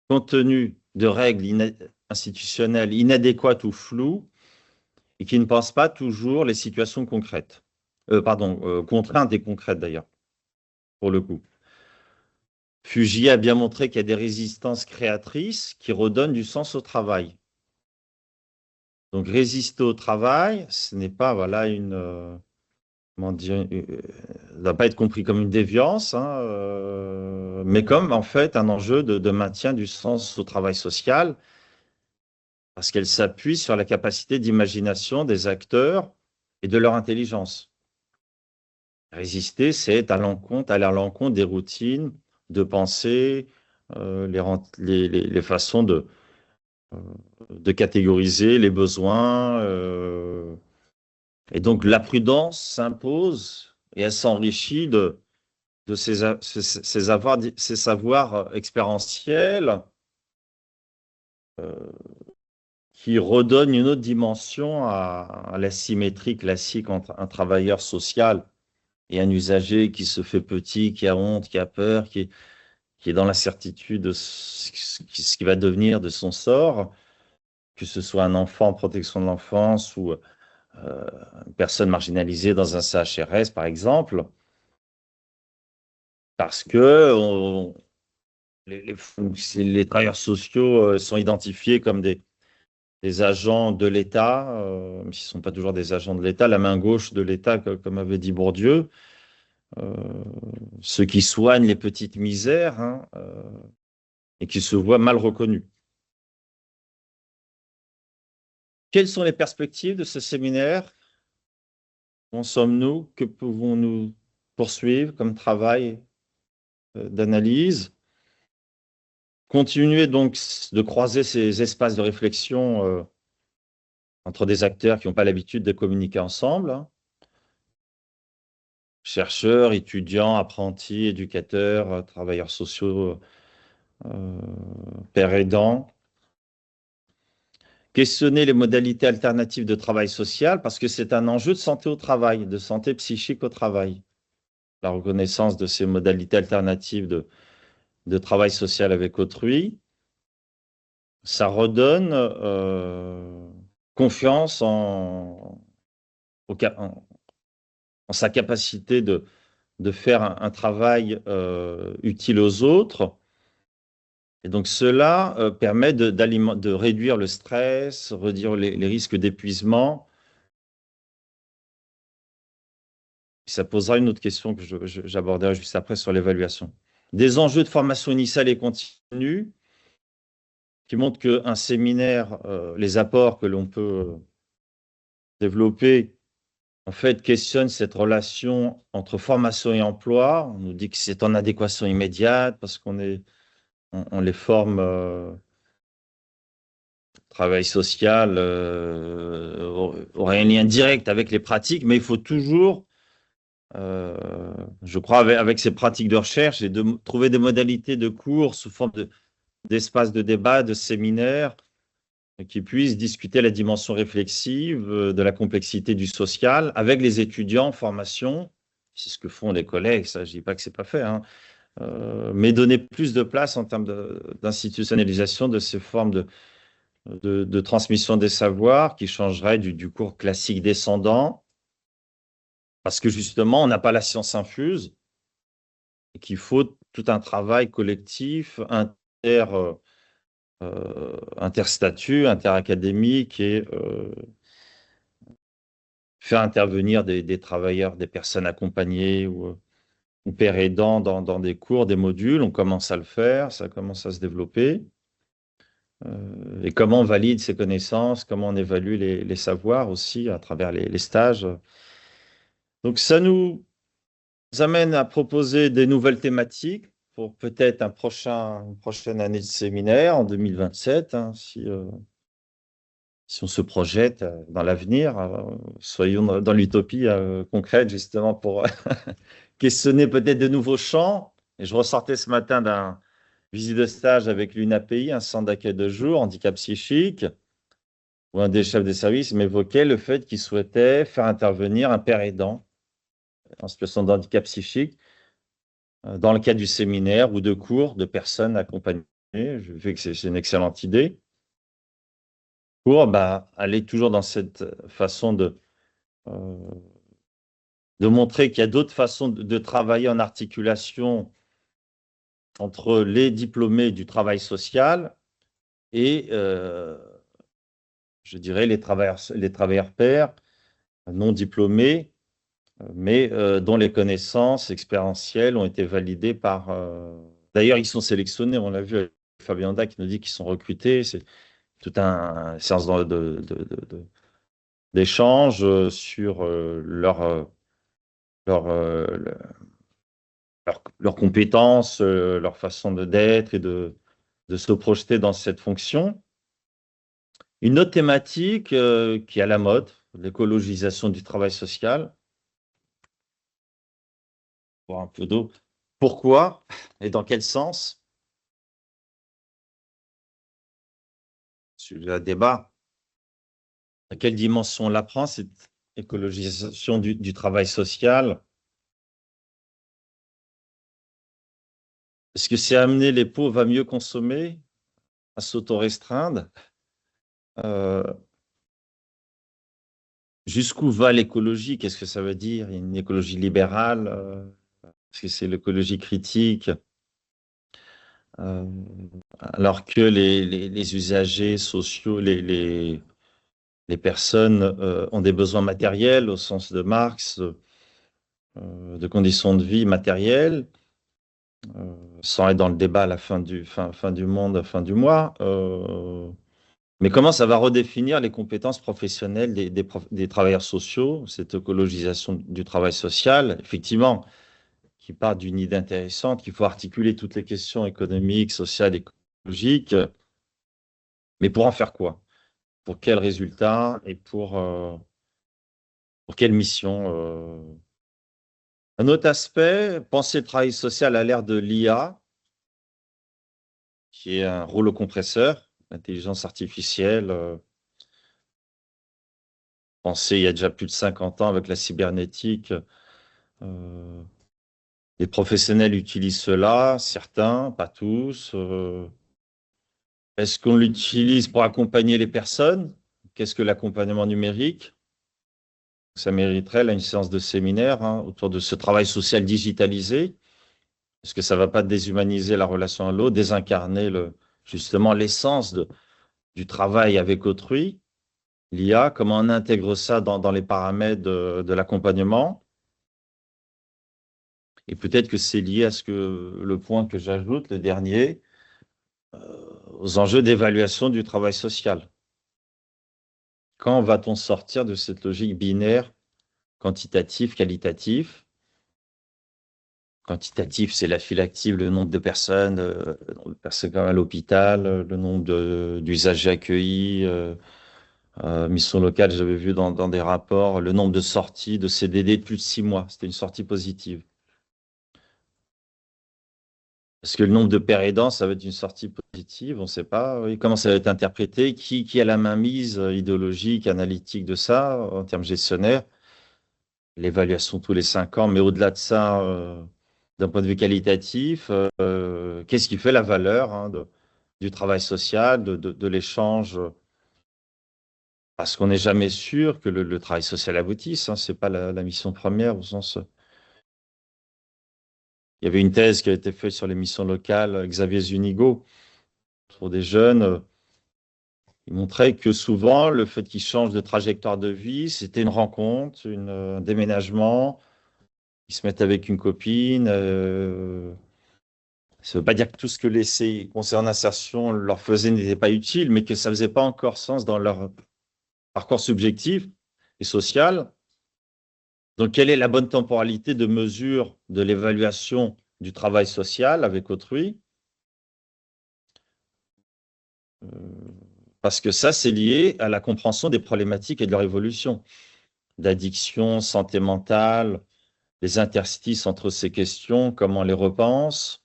compte tenu de règles institutionnelles inadéquates ou floues, et qui ne pensent pas toujours les situations concrètes. Contraintes et concrètes d'ailleurs, pour le coup. Fugier a bien montré qu'il y a des résistances créatrices qui redonnent du sens au travail. Donc résister au travail, ce n'est pas voilà comment dire, ça ne doit pas être compris comme une déviance, hein, mais comme en fait un enjeu de maintien du sens au travail social, parce qu'elle s'appuie sur la capacité d'imagination des acteurs et de leur intelligence. Résister, c'est aller à l'encontre des routines de pensée, les façons de catégoriser les besoins. Et donc, la prudence s'impose et elle s'enrichit de ces savoirs expérientiels qui redonnent une autre dimension à la symétrie classique entre un travailleur social et un usager qui se fait petit, qui a honte, qui a peur, qui est dans l'incertitude de ce qui va devenir de son sort, que ce soit un enfant en protection de l'enfance ou une personne marginalisée dans un CHRS, par exemple, parce que les travailleurs sociaux sont identifiés comme des agents de l'État, même s'ils ne sont pas toujours des agents de l'État, la main gauche de l'État, comme avait dit Bourdieu, ceux qui soignent les petites misères, hein, et qui se voient mal reconnus. Quelles sont les perspectives de ce séminaire? Où sommes-nous? Que pouvons-nous poursuivre comme travail d'analyse? continuer donc de croiser ces espaces de réflexion entre des acteurs qui n'ont pas l'habitude de communiquer ensemble, hein. Chercheurs, étudiants, apprentis, éducateurs, travailleurs sociaux, euh, pères aidants. Questionner les modalités alternatives de travail social parce que c'est un enjeu de santé au travail, de santé psychique au travail. La reconnaissance de ces modalités alternatives de travail social avec autrui, ça redonne confiance en sa capacité de faire un travail utile aux autres. Et donc cela permet de réduire le stress, réduire les risques d'épuisement. Ça posera une autre question que j'aborderai juste après sur l'évaluation. Des enjeux de formation initiale et continue qui montrent qu'un séminaire, les apports que l'on peut développer, en fait, questionnent cette relation entre formation et emploi. On nous dit que c'est en adéquation immédiate parce on les forme travail social aurait un lien direct avec les pratiques, mais il faut toujours, je crois, avec ces pratiques de recherche, et de trouver des modalités de cours sous forme d'espaces de débat, de séminaires, qui puissent discuter la dimension réflexive de la complexité du social avec les étudiants en formation. C'est ce que font les collègues, ça, je ne dis pas que ce n'est pas fait, hein, mais donner plus de place en termes d'institutionnalisation de ces formes de transmission des savoirs qui changeraient du cours classique descendant, parce que justement, on n'a pas la science infuse et qu'il faut tout un travail collectif, interstatut, interacadémique et faire intervenir des travailleurs, des personnes accompagnées ou pères aidants dans des cours, des modules. On commence à le faire, ça commence à se développer. Et comment on valide ces connaissances, comment on évalue les savoirs aussi à travers les stages. Donc ça nous amène à proposer des nouvelles thématiques pour peut-être une prochaine année de séminaire en 2027, hein, si on se projette dans l'avenir. Soyons dans l'utopie concrète justement pour questionner peut-être de nouveaux champs. Et je ressortais ce matin d'un visite de stage avec l'UNAPI, un centre d'accueil de jour, handicap psychique, où un des chefs de service m'évoquait le fait qu'il souhaitait faire intervenir un père aidant en situation de handicap psychique dans le cadre du séminaire ou de cours de personnes accompagnées. Je fais que c'est une excellente idée pour aller toujours dans cette façon euh, de montrer qu'il y a d'autres façons de travailler en articulation entre les diplômés du travail social et, je dirais, les travailleurs pairs non diplômés, mais dont les connaissances expérientielles ont été validées par... D'ailleurs, ils sont sélectionnés, on l'a vu avec Fabien Honda qui nous dit qu'ils sont recrutés. C'est tout un séance d'échange sur leur, leurs compétences, leur façon d'être et de se projeter dans cette fonction. Une autre thématique qui est à la mode, l'écologisation du travail social. Pour un peu d'eau. Pourquoi et dans quel sens? Sujet à débat. À quelle dimension on la prend, cette écologisation du travail social? Est-ce que c'est amener les pauvres à mieux consommer, à s'auto-restreindre? Jusqu'où va l'écologie? Qu'est-ce que ça veut dire? Une écologie libérale? Est-ce que c'est l'écologie critique? Alors que les usagers sociaux, les personnes ont des besoins matériels au sens de Marx, de conditions de vie matérielles, sans être dans le débat à la fin du monde, fin du mois. Mais comment ça va redéfinir les compétences professionnelles des travailleurs sociaux, cette écologisation du travail social, effectivement, qui part d'une idée intéressante, qu'il faut articuler toutes les questions économiques, sociales, logique, mais pour en faire quoi? Pour quel résultat et pour quelle mission? Un autre aspect, penser le travail social à l'ère de l'IA, qui est un rouleau compresseur, l'intelligence artificielle, pensé il y a déjà plus de 50 ans avec la cybernétique. euh, les professionnels utilisent cela, certains, pas tous. Est-ce qu'on l'utilise pour accompagner les personnes? Qu'est-ce que l'accompagnement numérique? Ça mériterait là une séance de séminaire hein, autour de ce travail social digitalisé. Est-ce que ça ne va pas déshumaniser la relation à l'autre, désincarner justement l'essence du travail avec autrui? L'IA, comment on intègre ça dans les paramètres de l'accompagnement? Et peut-être que c'est lié à le point que j'ajoute, le dernier, aux enjeux d'évaluation du travail social. Quand va-t-on sortir de cette logique binaire, quantitatif, qualitatif? Quantitatif, c'est la file active, le nombre de personnes, à l'hôpital, le nombre d'usagers accueillis, mission locale, j'avais vu dans des rapports, le nombre de sorties de CDD de plus de 6 mois. C'était une sortie positive. Est-ce que le nombre de pères aidants, ça va être une sortie positive? On ne sait pas. Oui. Comment ça va être interprété? Qui a la mainmise idéologique, analytique de ça, en termes gestionnaires? L'évaluation tous les 5 ans, mais au-delà de ça, d'un point de vue qualitatif, qu'est-ce qui fait la valeur hein, du travail social, de l'échange? Parce qu'on n'est jamais sûr que le travail social aboutisse. Hein, ce n'est pas la mission première au sens. Il y avait une thèse qui a été faite sur les missions locales, Xavier Zunigo, pour des jeunes. Il montrait que souvent, le fait qu'ils changent de trajectoire de vie, c'était une rencontre, un déménagement. Ils se mettent avec une copine. Ça ne veut pas dire que tout ce que les conseillers en insertion leur faisaient n'était pas utile, mais que ça ne faisait pas encore sens dans leur parcours subjectif et social. Donc, quelle est la bonne temporalité de mesure de l'évaluation du travail social avec autrui? Parce que ça, c'est lié à la compréhension des problématiques et de leur évolution, d'addiction, santé mentale, les interstices entre ces questions, comment on les repense,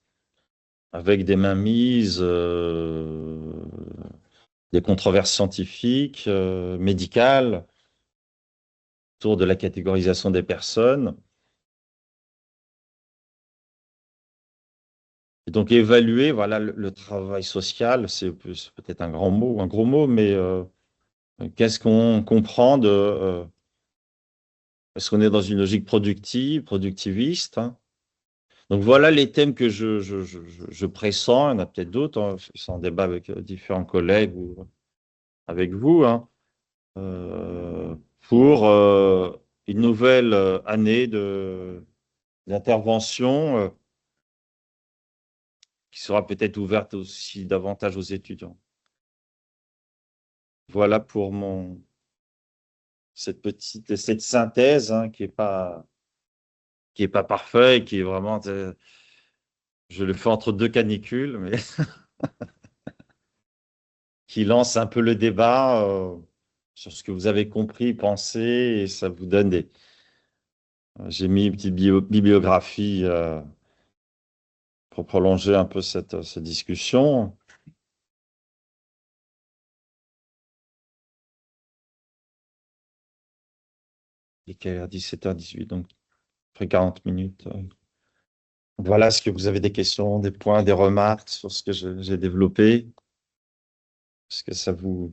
avec des mainmises, des controverses scientifiques, médicales, autour de la catégorisation des personnes. Et donc évaluer voilà, le travail social, c'est peut-être un grand mot, un gros mot, mais qu'est-ce qu'on comprend est-ce qu'on est dans une logique productive, productiviste hein. Donc voilà les thèmes que je pressens, il y en a peut-être d'autres, hein, c'est en débat avec différents collègues ou avec vous, hein, euh, pour une nouvelle année d'intervention qui sera peut-être ouverte aussi davantage aux étudiants. Voilà pour cette synthèse hein, qui est pas parfaite, qui est vraiment, je le fais entre deux canicules, mais qui lance un peu le débat sur ce que vous avez compris, pensé, et ça vous donne des. J'ai mis une petite bibliographie pour prolonger un peu cette discussion. Il est quelle heure? 17h18, donc après 40 minutes. Voilà, est-ce que vous avez des questions, des points, des remarques sur ce que j'ai développé? Est-ce que ça vous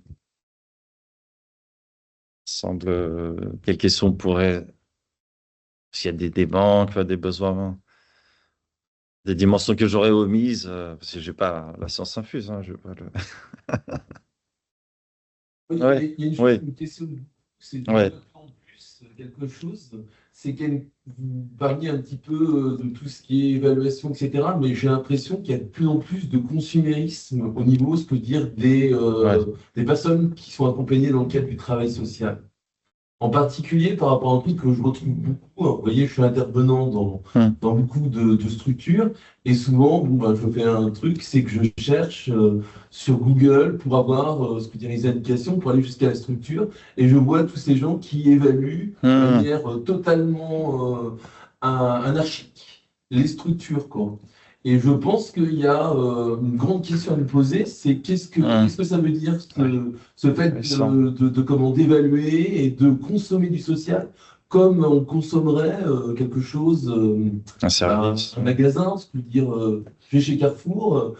semble, quelles questions pourraient, s'il y a des manques, des besoins, des dimensions que j'aurais omises, parce que je n'ai pas la science infuse, hein, je vais pas Oui, Ouais, il y a une chose oui, qui me questionne, c'est ouais, en plus quelque chose, c'est que vous parliez un petit peu de tout ce qui est évaluation, etc. Mais j'ai l'impression qu'il y a de plus en plus de consumérisme au niveau, ce que dire, ouais. des personnes qui sont accompagnées dans le cadre du travail social. En particulier par rapport à un truc que je retrouve beaucoup. Vous voyez, je suis intervenant Hum, dans beaucoup de structures et souvent, bon, bah, je fais un truc, c'est que je cherche sur Google pour avoir ce que dire, les indications pour aller jusqu'à la structure et je vois tous ces gens qui évaluent de hum, manière totalement anarchique les structures, quoi. Et je pense qu'il y a une grande question à nous poser, c'est qu'est-ce hum. que ça veut dire Ouais, ce fait intéressant. comment d'évaluer et de consommer du social comme on consommerait quelque chose, Un ben, service. un magasin, ce que je veux dire, je vais chez Carrefour,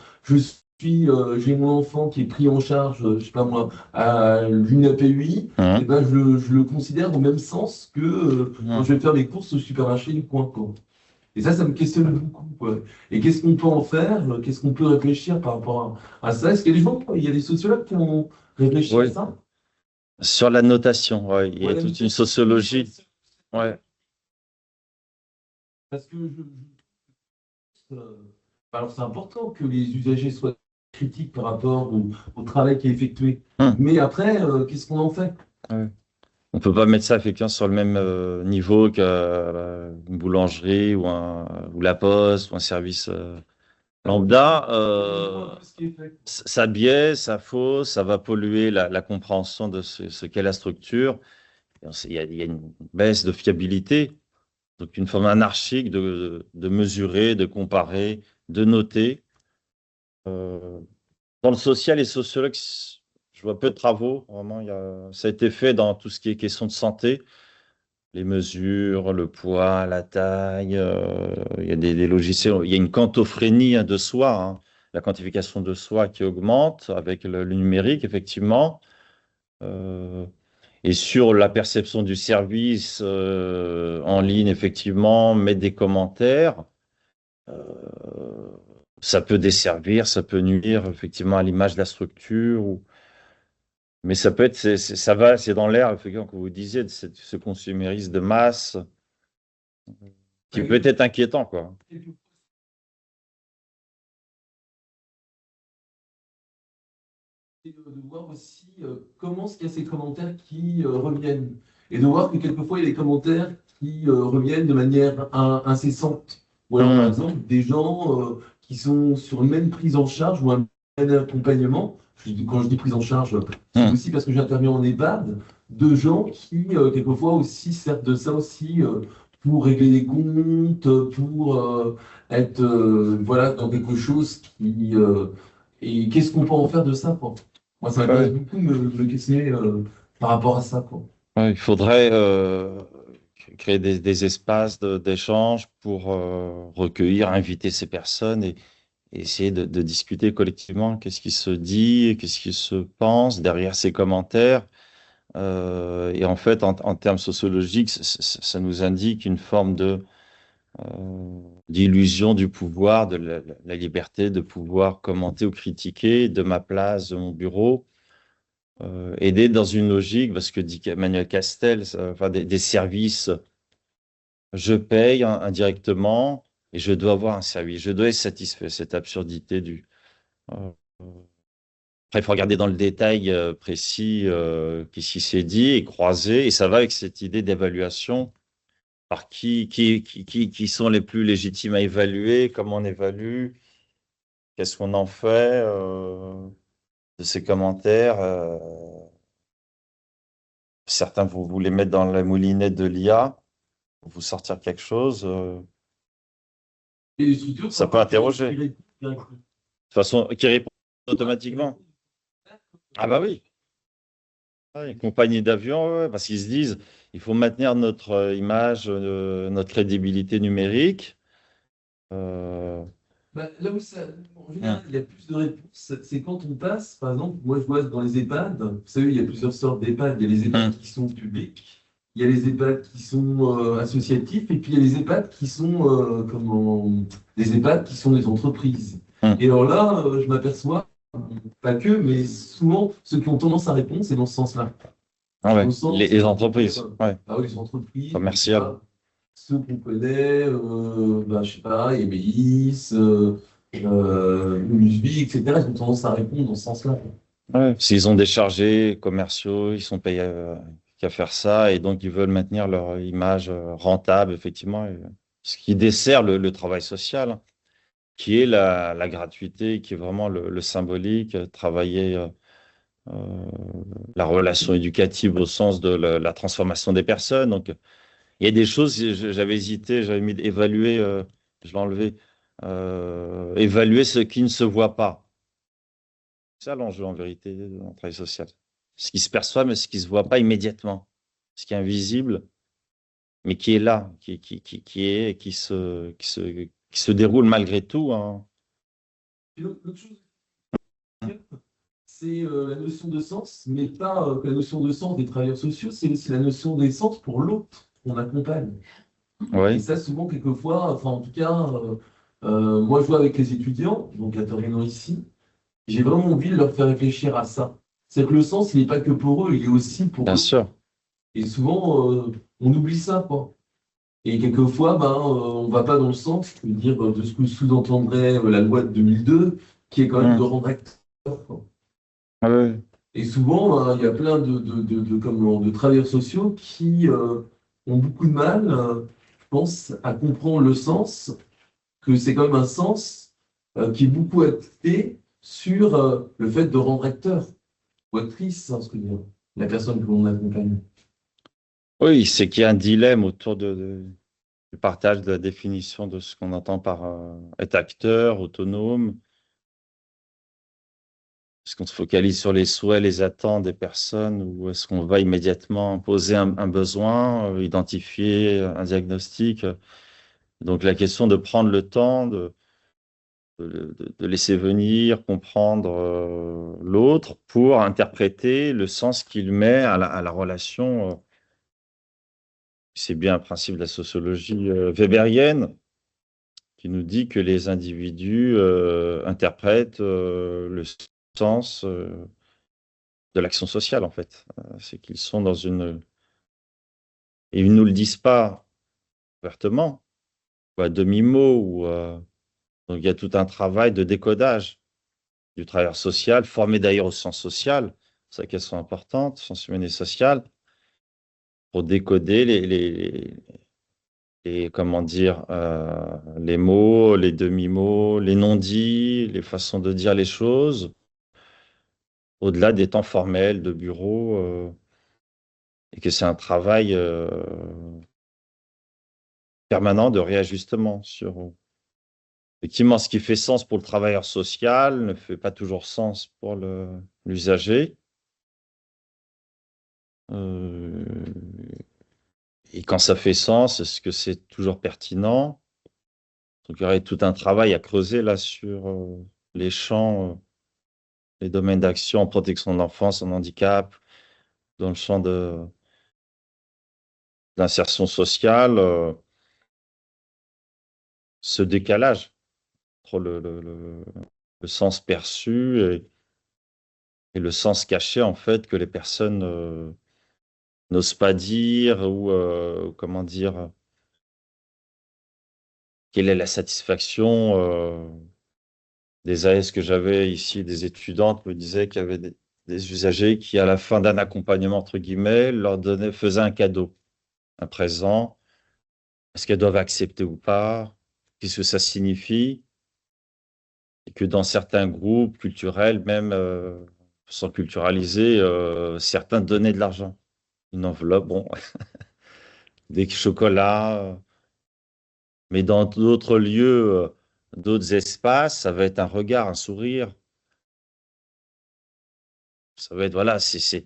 j'ai mon enfant qui est pris en charge, je sais pas moi, à l'UNAPUI, et Hum, ben je le considère au même sens que quand hum. je vais faire mes courses au supermarché du coin, quoi. Et ça me questionne beaucoup, quoi. Et qu'est-ce qu'on peut en faire? Qu'est-ce qu'on peut réfléchir par rapport à ça? Est-ce qu'il y a des gens, il y a des sociologues qui ont réfléchi à Oui, ça? sur la notation, ouais, il y Ouais, a la toute une mutation, oui, c'est sociologie. Ouais, parce que alors c'est important que les usagers soient critiques par rapport au travail qui est effectué. hum, Mais après, qu'est-ce qu'on en fait? ouais. On peut pas mettre ça effectivement sur le même niveau qu'une boulangerie ou la poste ou un service lambda. Dis-moi un peu ce qui est fait. Ça biaise, ça fausse, ça va polluer la compréhension de ce qu'est la structure. Il y a une baisse de fiabilité, donc une forme anarchique de mesurer, de comparer, de noter. Euh, Dans le social et sociologue, je vois peu de travaux. Vraiment, ça a été fait dans tout ce qui est question de santé, les mesures, le poids, la taille. Il y a des logiciels. Il y a une quantophrénie, hein, de soi, hein, la quantification de soi qui augmente avec le numérique, effectivement. Euh, et sur la perception du service en ligne, effectivement, mettre des commentaires. Ça peut desservir, ça peut nuire effectivement à l'image de la structure. Mais ça peut être, ça va, c'est dans l'air, effectivement, que vous disiez, de ce consumérisme de masse qui peut Ouais, être inquiétant, quoi. et de voir aussi comment est-ce qu'il y a ces commentaires qui reviennent. Et de voir que quelquefois, il y a des commentaires qui reviennent de manière incessante. Ou alors, par Hum, exemple, des gens qui sont sur une même prise en charge ou un même accompagnement. Quand je dis prise en charge, c'est hum. aussi parce que j'interviens en EHPAD, de gens qui, quelquefois, aussi servent de ça aussi pour régler des comptes, pour être voilà, dans quelque chose qui... et qu'est-ce qu'on peut en faire de ça, quoi? Moi, ça m'intéresse Ouais, beaucoup de me questionner par rapport à ça, quoi. ouais, il faudrait créer des espaces d'échange pour recueillir, inviter ces personnes et essayer de discuter collectivement qu'est-ce qui se dit, qu'est-ce qui se pense derrière ces commentaires. Et en fait, en termes sociologiques, ça nous indique une forme d'illusion du pouvoir, de la liberté de pouvoir commenter ou critiquer de ma place, de mon bureau, et d'être dans une logique, parce que dit Emmanuel Castel, enfin, des services, je paye indirectement et je dois avoir un service, je dois être satisfait, cette absurdité du... euh, Après, il faut regarder dans le détail précis qu'est-ce qui s'est dit et croiser, et ça va avec cette idée d'évaluation par qui sont les plus légitimes à évaluer, comment on évalue, qu'est-ce qu'on en fait de ces commentaires. Certains, vous les mettre dans la moulinette de l'IA, pour vous sortir quelque chose, Et les structures ça peut parfois interroger. qui répondent directement. De toute façon, qui répond Ah, qui automatiquement. répondent. Ah bah oui, ouais, une compagnie d'avion, ouais, ouais, parce qu'ils se disent, il faut maintenir notre image, notre crédibilité numérique. Euh, Bah, là où ça, en hum, général, il y a plus de réponses, c'est quand on passe, par exemple, moi je vois dans les EHPAD, vous savez, il y a plusieurs sortes d'EHPAD. Il y a les EHPAD hum, qui sont publics, il y a les EHPAD qui sont associatifs, et puis il y a les EHPAD qui sont des EHPAD qui sont des entreprises. hum. Et alors là, je m'aperçois, pas que, mais souvent, ceux qui ont tendance à répondre, c'est dans ce sens-là. Ah Dans ouais, le sens les de dire, entreprises, ouais, ah oui, les entreprises, je sais commerciales. pas, ceux qu'on connaît, bah, je sais pas, Emeis, Newsweek, etc., ils ont tendance à répondre dans ce sens-là. Ouais, s'ils ont des chargés commerciaux, ils sont payés. qu'à faire ça, et donc ils veulent maintenir leur image rentable, effectivement, ce qui dessert le travail social, hein, qui est la gratuité, qui est vraiment le symbolique, travailler euh, la relation éducative au sens de la transformation des personnes. Donc, il y a des choses, j'avais hésité, j'avais mis évaluer, je l'ai enlevé, évaluer ce qui ne se voit pas. C'est ça l'enjeu en vérité dans le travail social. Ce qui se perçoit, mais ce qui ne se voit pas immédiatement. Ce qui est invisible, mais qui est là, qui se déroule malgré tout, hein. Et l'autre chose, c'est la notion de sens, mais pas la notion de sens des travailleurs sociaux, c'est aussi la notion des sens pour l'autre qu'on accompagne. Et Oui, ça, souvent, quelquefois, enfin, en tout cas, moi, je vois avec les étudiants, donc à Torino ici, j'ai vraiment envie de leur faire réfléchir à ça. C'est que le sens, il n'est pas que pour eux, il est aussi pour bien l'autre. sûr. Et souvent, on oublie ça, quoi. Et quelquefois, ben, on ne va pas dans le sens, je veux dire, de ce que sous-entendrait la loi de 2002, qui est quand même de Hum. rendre acteur, quoi. Ah oui, Et souvent, hein, il y a plein de travailleurs sociaux qui ont beaucoup de mal, je pense, à comprendre le sens, que c'est quand même un sens qui est beaucoup axé sur le fait de rendre acteur ou actrice, hein, ce que dire, la personne que l'on accompagne. oui, c'est qu'il y a un dilemme autour du partage de la définition de ce qu'on entend par être acteur, autonome. Est-ce qu'on se focalise sur les souhaits, les attentes des personnes, ou est-ce qu'on va immédiatement poser un besoin, identifier un diagnostic? Donc la question de prendre le temps, de laisser venir, comprendre l'autre pour interpréter le sens qu'il met à la relation. C'est bien un principe de la sociologie weberienne qui nous dit que les individus interprètent le sens de l'action sociale, en fait. C'est qu'ils sont dans une... Et ils ne nous le disent pas ouvertement, ou à demi-mot, donc il y a tout un travail de décodage du travailleur social, formé d'ailleurs au sens social, c'est ça qu'elles sont importantes, sens humain et social, pour décoder comment dire, les mots, les demi-mots, les non-dits, les façons de dire les choses, au-delà des temps formels de bureau, et que c'est un travail permanent de réajustement sur... Effectivement, ce qui fait sens pour le travailleur social ne fait pas toujours sens pour l'usager. Euh, et quand ça fait sens, est-ce que c'est toujours pertinent? Donc, il y aurait tout un travail à creuser là sur les champs, les domaines d'action en protection de l'enfance, en handicap, dans le champ d'insertion sociale, ce décalage entre le sens perçu et le sens caché, en fait, que les personnes n'osent pas dire, ou comment dire, quelle est la satisfaction des AS que j'avais ici, des étudiantes me disaient qu'il y avait des usagers qui, à la fin d'un accompagnement, entre guillemets, leur faisaient un cadeau, un présent. Est-ce qu'elles doivent accepter ou pas? Qu'est-ce que ça signifie? Et que dans certains groupes culturels, même sans culturaliser, certains donnaient de l'argent. Une enveloppe, bon, des chocolats. Mais dans d'autres lieux, d'autres espaces, ça va être un regard, un sourire. Ça va être, voilà, Ce qui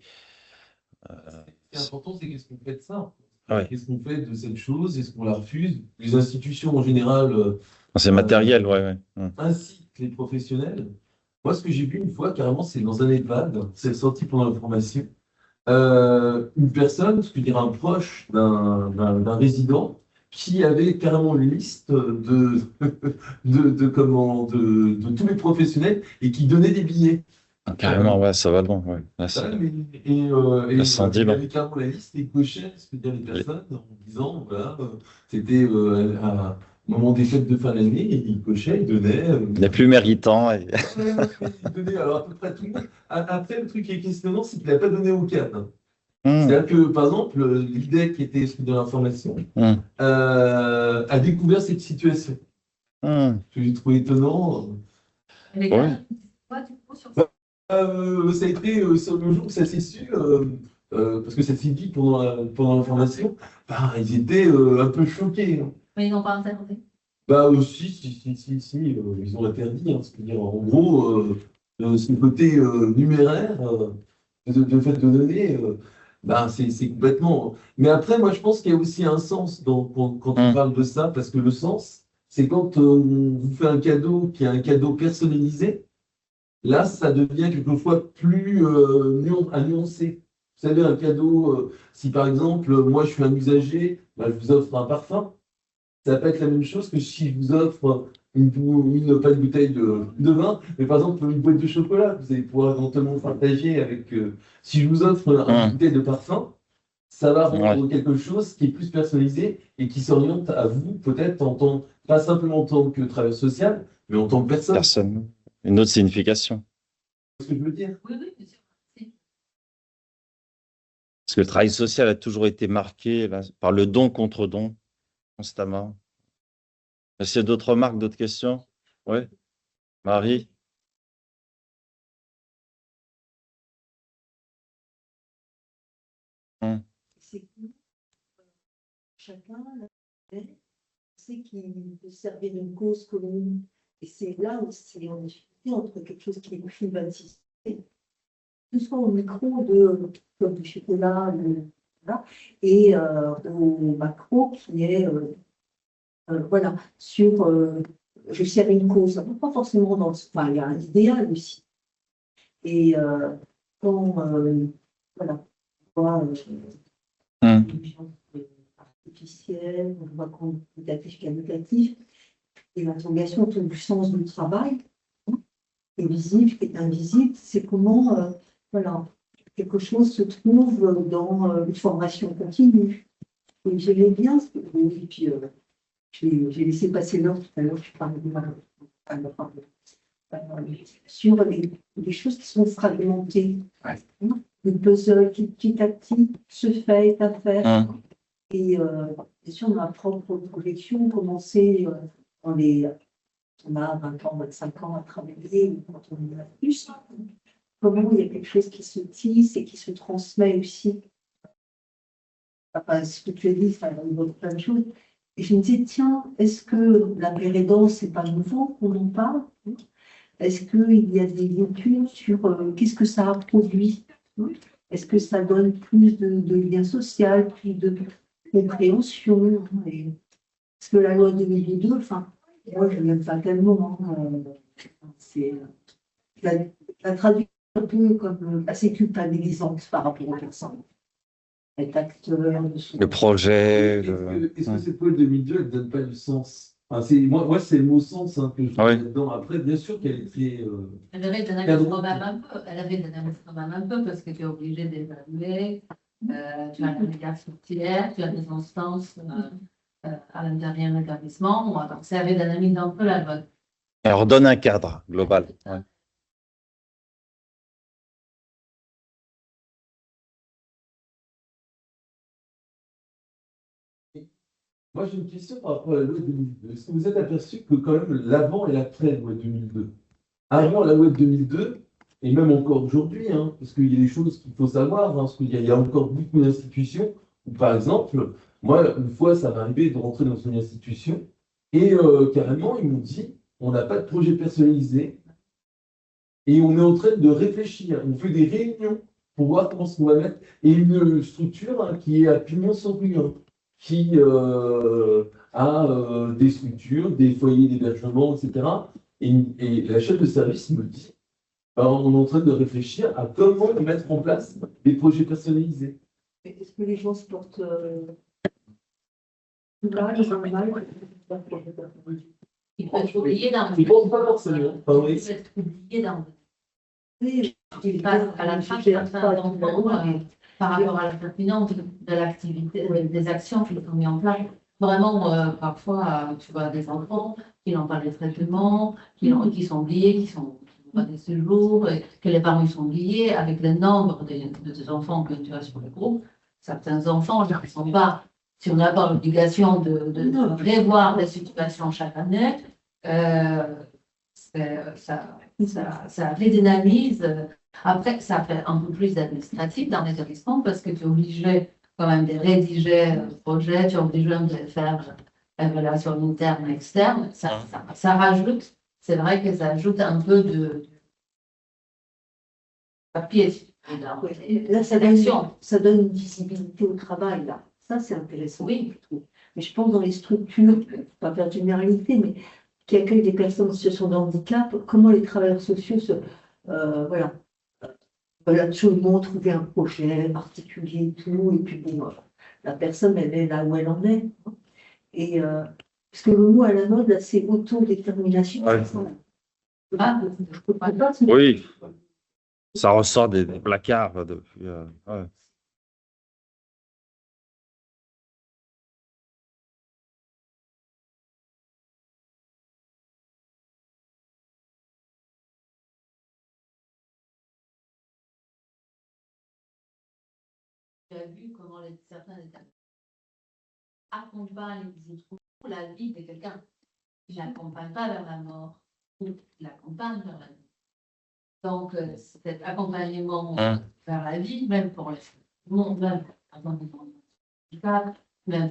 est important, c'est qu'est-ce qu'on fait de ça? ouais, Qu'est-ce qu'on fait de cette chose? Est-ce qu'on la refuse? Les institutions en général c'est euh, matériel, ouais, ouais. incitent les professionnels. Moi, ce que j'ai vu une fois, carrément, c'est dans un EHPAD, c'est sorti pendant la formation. Une personne, ce que dire un proche d'un résident, qui avait carrément une liste de tous les professionnels et qui donnait des billets. Ah, carrément, ouais, ça va loin, ouais. Là, Ça, là, ça en dit il long. avait carrément la liste et cochait ce que dire les Les, personnes en disant, voilà, c'était au moment des fêtes de fin d'année, et il cochait, il donnait. les plus méritants. Ouais, ouais, il donnait alors à peu près tout le monde. Après, le truc qui est questionnant, c'est qu'il n'a pas donné au cadre. C'est-à-dire que, par exemple, l'IDEC, qui était esprit de l'information, Hum, a découvert cette situation. hum. Que j'ai trouvé étonnant. Les Ouais. gars, quoi, du coup, sur ça? Ça a été sur le jour où ça s'est su, parce que ça s'est dit pendant l'information, bah, ils étaient un peu choqués, hein. Mais ils n'ont pas interdit. Bah, si, ils ont interdit, hein, c'est-à-dire, en gros, ce côté numéraire, de fait de donner, bah, c'est complètement. Mais après, moi, je pense qu'il y a aussi un sens quand on Hum. parle de ça, parce que le sens, c'est quand on vous fait un cadeau qui est un cadeau personnalisé. Là, ça devient quelquefois plus à nuancer. Vous savez, un cadeau, si par exemple, moi je suis un usager, bah, je vous offre un parfum, ça va pas être la même chose que si je vous offre pas une bouteille de vin, mais par exemple une boîte de chocolat. Vous allez pouvoir éventuellement partager avec. Si je vous offre une Hum. bouteille de parfum, ça va Ouais. rendre quelque chose qui est plus personnalisé et qui s'oriente à vous, peut-être pas simplement en tant que travailleur social, mais en tant que personne. Personne. Une autre signification. C'est ce que je veux dire. Oui, oui, bien sûr. Si. Parce que le travail social a toujours été marqué là, par le don contre don, constamment. Est-ce qu'il y a d'autres remarques, d'autres questions? Oui, Marie? Hum, C'est que chacun sait qu'il peut servir une cause commune. Et c'est là où c'est en difficulté entre quelque chose qui est privatisé, que ce soit au micro comme du chocolat, voilà, et au macro qui est voilà, sur je sers une cause, pas forcément dans enfin, il y a un idéal aussi. Et quand voilà, on voit, hum. l'intelligence artificielle, on voit quantitatif, qualitatif, et l'interrogation autour du sens du travail, qui est visible, qui est invisible, c'est comment voilà, quelque chose se trouve dans une formation continue. Et j'aimais bien ce que et puis j'ai laissé passer l'heure tout à l'heure, je parlais sur les choses qui sont fragmentées. Ouais. Le puzzle qui petit à petit se fait, est à faire. Hum. Et bien sûr, ma propre projection commençait dans les. On a 20 ans, 25 ans à travailler, quand on en a plus. Comment il y a quelque chose qui se tisse et qui se transmet aussi. Enfin, ce que tu as dit, ça évoque plein de choses. Et je me disais, tiens, est-ce que la pérédance, c'est pas nouveau qu'on en parle? Est-ce qu'il y a des études sur qu'est-ce que ça a produit? Est-ce que ça donne plus de liens sociaux, plus de compréhension? Parce que la loi 2002, enfin, moi, je n'aime pas tellement. C'est la, la traduit un peu comme assez culpabilisante par rapport aux personnes. Être acteur de son. Le projet. Est-ce que cette loi 2002, elle ne donne pas du sens? Enfin, moi, c'est le mot sens hein, que je Ah oui. mets là-dedans. Après, bien sûr qu'elle est très. Elle avait d'analyse quand même un peu. Elle avait d'analyse quand même un peu parce que tu es obligé d'évaluer. Tu as un regard tiers, tu as des instances à l'intérieur de l'établissement. Donc, ça avait d'analyse un peu la loi. Elle redonne un cadre global. Ouais. Moi, j'ai une question par rapport à la loi 2002. Est-ce que vous êtes aperçu que quand même l'avant et l'après loi 2002? Avant la loi de 2002, et même encore aujourd'hui, hein, parce qu'il y a des choses qu'il faut savoir, hein, parce qu'il y a encore beaucoup d'institutions où, par exemple, moi, une fois, ça m'est arrivé de rentrer dans une institution et carrément, ils m'ont dit, on n'a pas de projet personnalisé et on est en train de réfléchir. On fait des réunions pour voir comment on va mettre. Et une structure hein, qui est à pignon sur rue, hein, qui a des structures, des foyers d'hébergement, etc. Et la chef de service me dit, on est en train de réfléchir à comment mettre en place des projets personnalisés. Est-ce que les gens se portent mal, ils ont mal? Il peut être oublié dans Ils ne pensent pas forcément. Enfin, Il oui. peut être oublié dans Oui, Il passe à la fin par rapport à la pertinence de l'activité, des actions qui sont mises en place. Vraiment, parfois, tu vois des enfants qui n'ont pas les traitements, qui sont oubliés, qui sont droit des séjours, et que les parents sont liés avec le nombre des enfants que tu as sur le groupe. Certains enfants ne sont pas, si on n'a pas l'obligation de revoir les situations chaque année, ça redynamise. Après, ça fait un peu plus administratif dans les établissements parce que tu es obligé quand même de rédiger le projet, tu es obligé de faire l'évaluation interne et externe. Ça rajoute, c'est vrai que ça ajoute un peu de papier. Là, ça donne une visibilité au travail, là. Ça, c'est intéressant. Oui. Je trouve. Mais je pense dans les structures, pas faire de généralité, mais qui accueillent des personnes en situation de handicap, comment les travailleurs sociaux veulent absolument trouver un projet particulier et tout, et puis bon, la personne, elle est là où elle en est. Et parce que le mot à la mode, là, c'est autodétermination. Ouais. Je peux pas. Oui, ça ressort des placards depuis. Ouais. Tu as vu comment certains établissements accompagnent la vie de quelqu'un. Je l'accompagne pas vers la mort, je l'accompagne vers la vie. Donc, cet accompagnement vers la vie, même pour le monde, même pour le handicap, même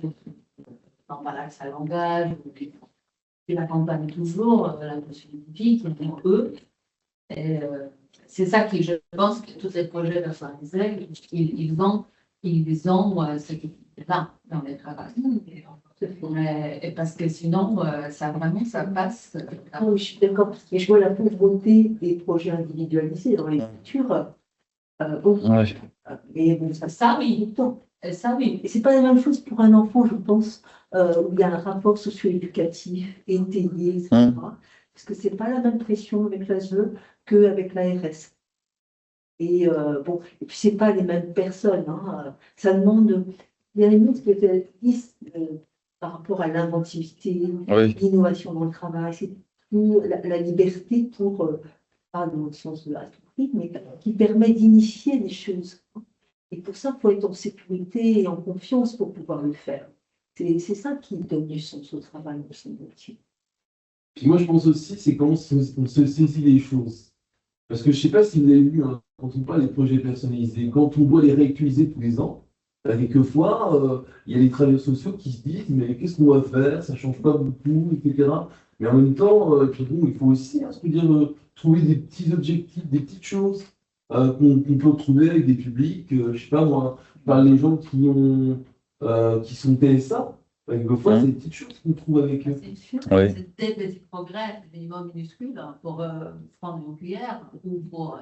pour l'accès à langage, je l'accompagne toujours, la notion de vie, qui pour eux. Et c'est ça qui, je pense, que tous ces projets personnalisés, ils ont ce qui est là dans les travaux. Et parce que sinon, ça passe. Oui, je suis d'accord. Et je vois la pauvreté des projets individualisés dans l'écriture. Ouais. Mais bon, Ça, oui. Ça, oui. Et c'est pas la même chose pour un enfant, je pense, où il y a un rapport socio-éducatif, étayé, etc. Parce que c'est pas la même pression avec l'ASE qu'avec l'ARS. Et bon, et puis c'est pas les mêmes personnes. Hein. Ça demande, il y a des mots qui disent par rapport à l'inventivité, l'innovation dans le travail, c'est tout la liberté pour, pas dans le sens de la tout mais qui permet d'initier des choses. Et pour ça, il faut être en sécurité et en confiance pour pouvoir le faire. C'est ça qui donne du sens au travail, me semble-t-il. Puis moi, je pense aussi, c'est comment on se saisit les choses. Parce que je ne sais pas si vous avez vu, hein, quand on parle des projets personnalisés, quand on doit les réactualiser tous les ans, quelquefois, il y a les travailleurs sociaux qui se disent, mais qu'est-ce qu'on va faire? Ça ne change pas beaucoup, etc. Mais en même temps, puis bon, il faut aussi trouver des petits objectifs, des petites choses qu'on peut trouver avec des publics. Je ne sais pas moi, je parle des gens qui sont TSA. Quelquefois, c'est des petites choses qu'on trouve avec eux. C'est sûr, Oui. c'est des petits progrès, des minimums minuscules pour prendre une cuillère ou pour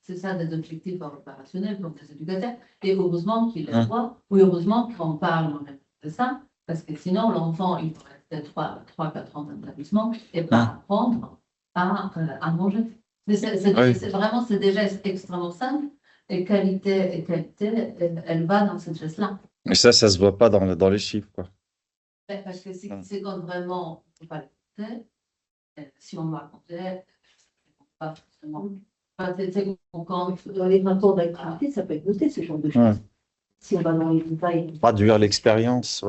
c'est ça des objectifs opérationnels pour les éducateurs. Et heureusement qu'ils le voient, ou heureusement qu'on parle de ça, parce que sinon l'enfant, il faut rester 3-4 ans d'établissement et pas apprendre à manger. C'est vraiment, c'est des gestes extrêmement simples et qualité, elle va dans cette geste-là. Mais ça se voit pas dans les chiffres, quoi. Parce que c'est quand vraiment, il ne faut pas le compter. Si on doit compter, pas forcément. Dans les rapports d'activité, ça peut être noté, ce genre de choses. Si on va dans les détails. Traduire l'expérience,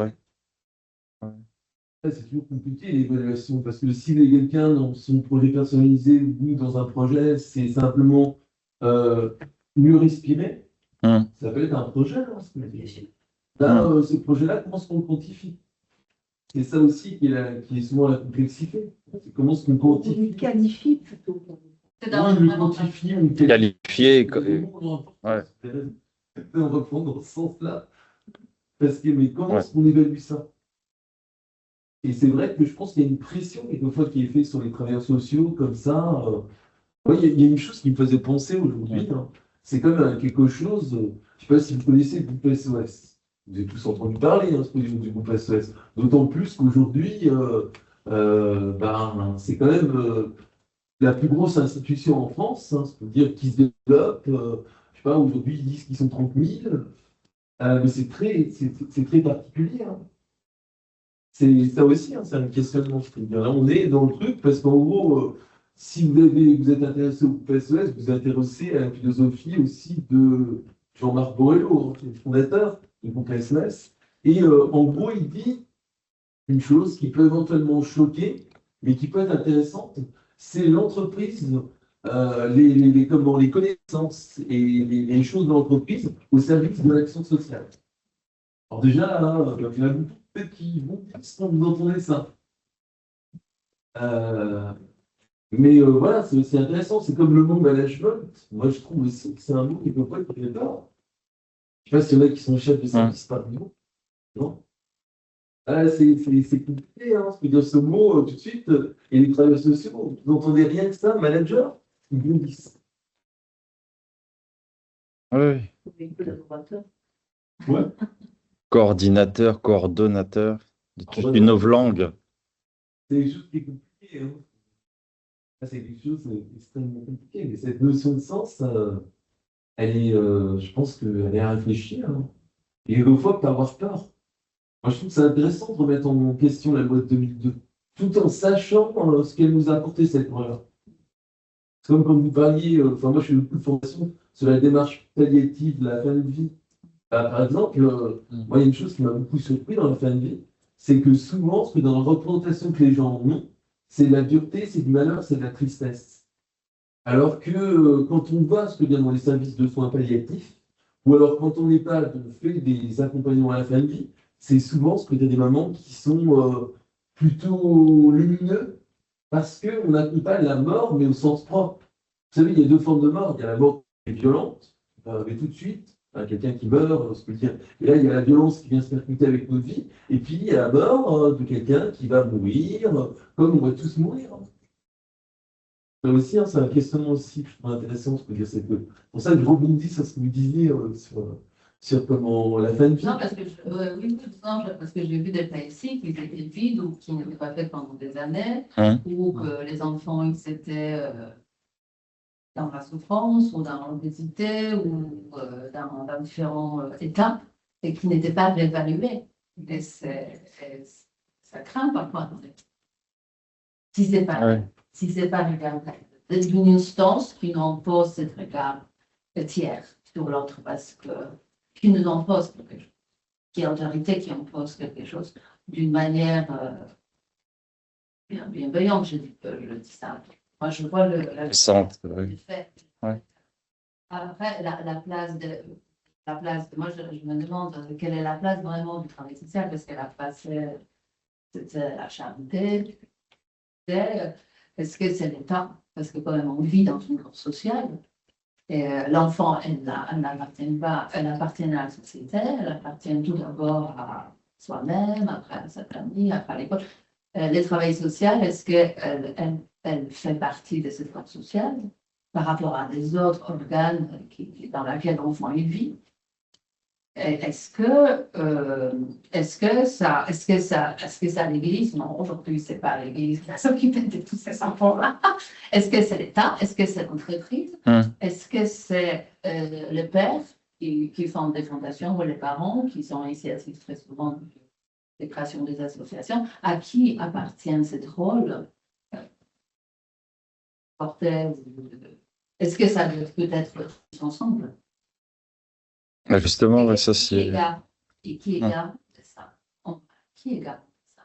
C'est toujours compliqué l'évaluation, parce que si quelqu'un dans son projet personnalisé ou dans un projet, c'est simplement mieux respirer, ça peut être un projet. Là, ce projet-là, comment est-ce qu'on le quantifie? C'est ça aussi qui est souvent la complexité. C'est comment est-ce qu'on quantifie? On le qualifie plutôt. Oui, le quantifie, on le qualifier. On reprend dans ce sens-là. Parce que, mais comment est-ce qu'on évalue ça? Et c'est vrai que je pense qu'il y a une pression, quelquefois, qui est faite sur les travailleurs sociaux, comme ça. Il y a une chose qui me faisait penser aujourd'hui. Hein. C'est comme quelque chose, je ne sais pas si vous connaissez le groupe SOS. Vous avez tous entendu parler du groupe SOS. D'autant plus qu'aujourd'hui, c'est quand même la plus grosse institution en France, hein, c'est-à-dire qui se développe. Je ne sais pas, aujourd'hui, ils disent qu'ils sont 30 000. Mais c'est très particulier. Hein. C'est ça aussi, hein, c'est un questionnement. Là, on est dans le truc parce qu'en gros, si vous êtes intéressé au groupe SES, vous vous intéressez à la philosophie aussi de Jean-Marc Borrello, hein, qui est le fondateur du groupe SES. Et en gros, il dit une chose qui peut éventuellement choquer, mais qui peut être intéressante, c'est l'entreprise, comment, les connaissances et les choses de l'entreprise au service de l'action sociale. Alors déjà, hein, il y en a beaucoup peut-être qui vont dire quand vous entendez ça. Mais voilà, c'est aussi intéressant. C'est comme le mot management. Moi, je trouve aussi que c'est un mot qui ne peut pas être très tard. Je ne sais pas s'il y en a qui sont chefs de service parmi nous. Non? Ah, c'est compliqué, hein, parce que dire ce mot tout de suite, et les travailleurs sociaux, vous n'entendez rien que ça, manager, ils bondissent. Oui. Ouais. Coordinateur, coordonnateur, de toute une novlangue. C'est quelque chose qui est compliqué. Hein. C'est quelque chose d'extrêmement compliqué. Mais cette notion de sens, elle est, je pense qu'elle est à réfléchir. Hein. Et il faut pas avoir peur. Moi, je trouve que c'est intéressant de remettre en question la loi de 2002, tout en sachant ce qu'elle nous a apporté, cette loi-là. C'est comme quand vous parliez, moi je fais beaucoup de formation sur la démarche palliative de la fin de vie. Par exemple, moi il y a une chose qui m'a beaucoup surpris dans la fin de vie, c'est que souvent, ce que dans la représentation que les gens ont, c'est de la dureté, c'est du malheur, c'est de la tristesse. Alors que quand on voit ce que vient dans les services de soins palliatifs, ou alors quand on fait des accompagnements à la fin de vie, c'est souvent ce que des mamans qui sont plutôt lumineux, parce qu'on accompagne la mort, mais au sens propre. Vous savez, il y a deux formes de mort. Il y a la mort qui est violente, mais tout de suite, quelqu'un qui meurt, je peux dire. Et là, il y a la violence qui vient se percuter avec notre vie. Et puis, il y a la mort de quelqu'un qui va mourir, comme on va tous mourir. Ça aussi, hein, c'est un questionnement aussi que je trouve intéressant. Je peux dire, c'est pour ça que je rebondis sur ce que vous disiez sur comment la fin de vie. Non, parce que, oui, non, parce que j'ai vu des cas ici qui étaient vides ou qui n'étaient pas faits pendant des années, ou que les enfants, ils étaient dans la souffrance ou dans l'obésité ou dans différents états et qui n'étaient pas réévalués. Et ça craint parfois. Si c'est pas, si c'est pas regardé. Une instance qui impose cette regard tiers sur l'autre parce que qui nous impose quelque chose, qui est autorité qui impose quelque chose d'une manière bienveillante, je dis ça. Moi, je vois le fait. Ouais. Après, la place de. Moi, je me demande quelle est la place vraiment du travail social, parce que la place, c'était la charité. Est-ce que c'est l'État? Parce que quand même, on vit dans une groupe sociale. Et l'enfant, elle n'appartient pas, elle appartient à la société, elle appartient tout d'abord à soi-même, après à sa famille, après à l'école. Le travail social, est-ce qu'elle elle fait partie de cette groupe sociale par rapport à des autres organes dans lesquels l'enfant vit? Est-ce que ça l'Église? Non, aujourd'hui, c'est pas l'Église qui va s'occuper de tous ces enfants-là. Est-ce que c'est l'État? Est-ce que c'est l'entreprise? Est-ce que c'est les pères qui font des fondations ou les parents qui sont initiatifs très souvent de création des associations? À qui appartient ce rôle? Est-ce que ça peut être tous ensemble? Justement, ça c'est. Qui est garant de ça? Qui est garant de ça?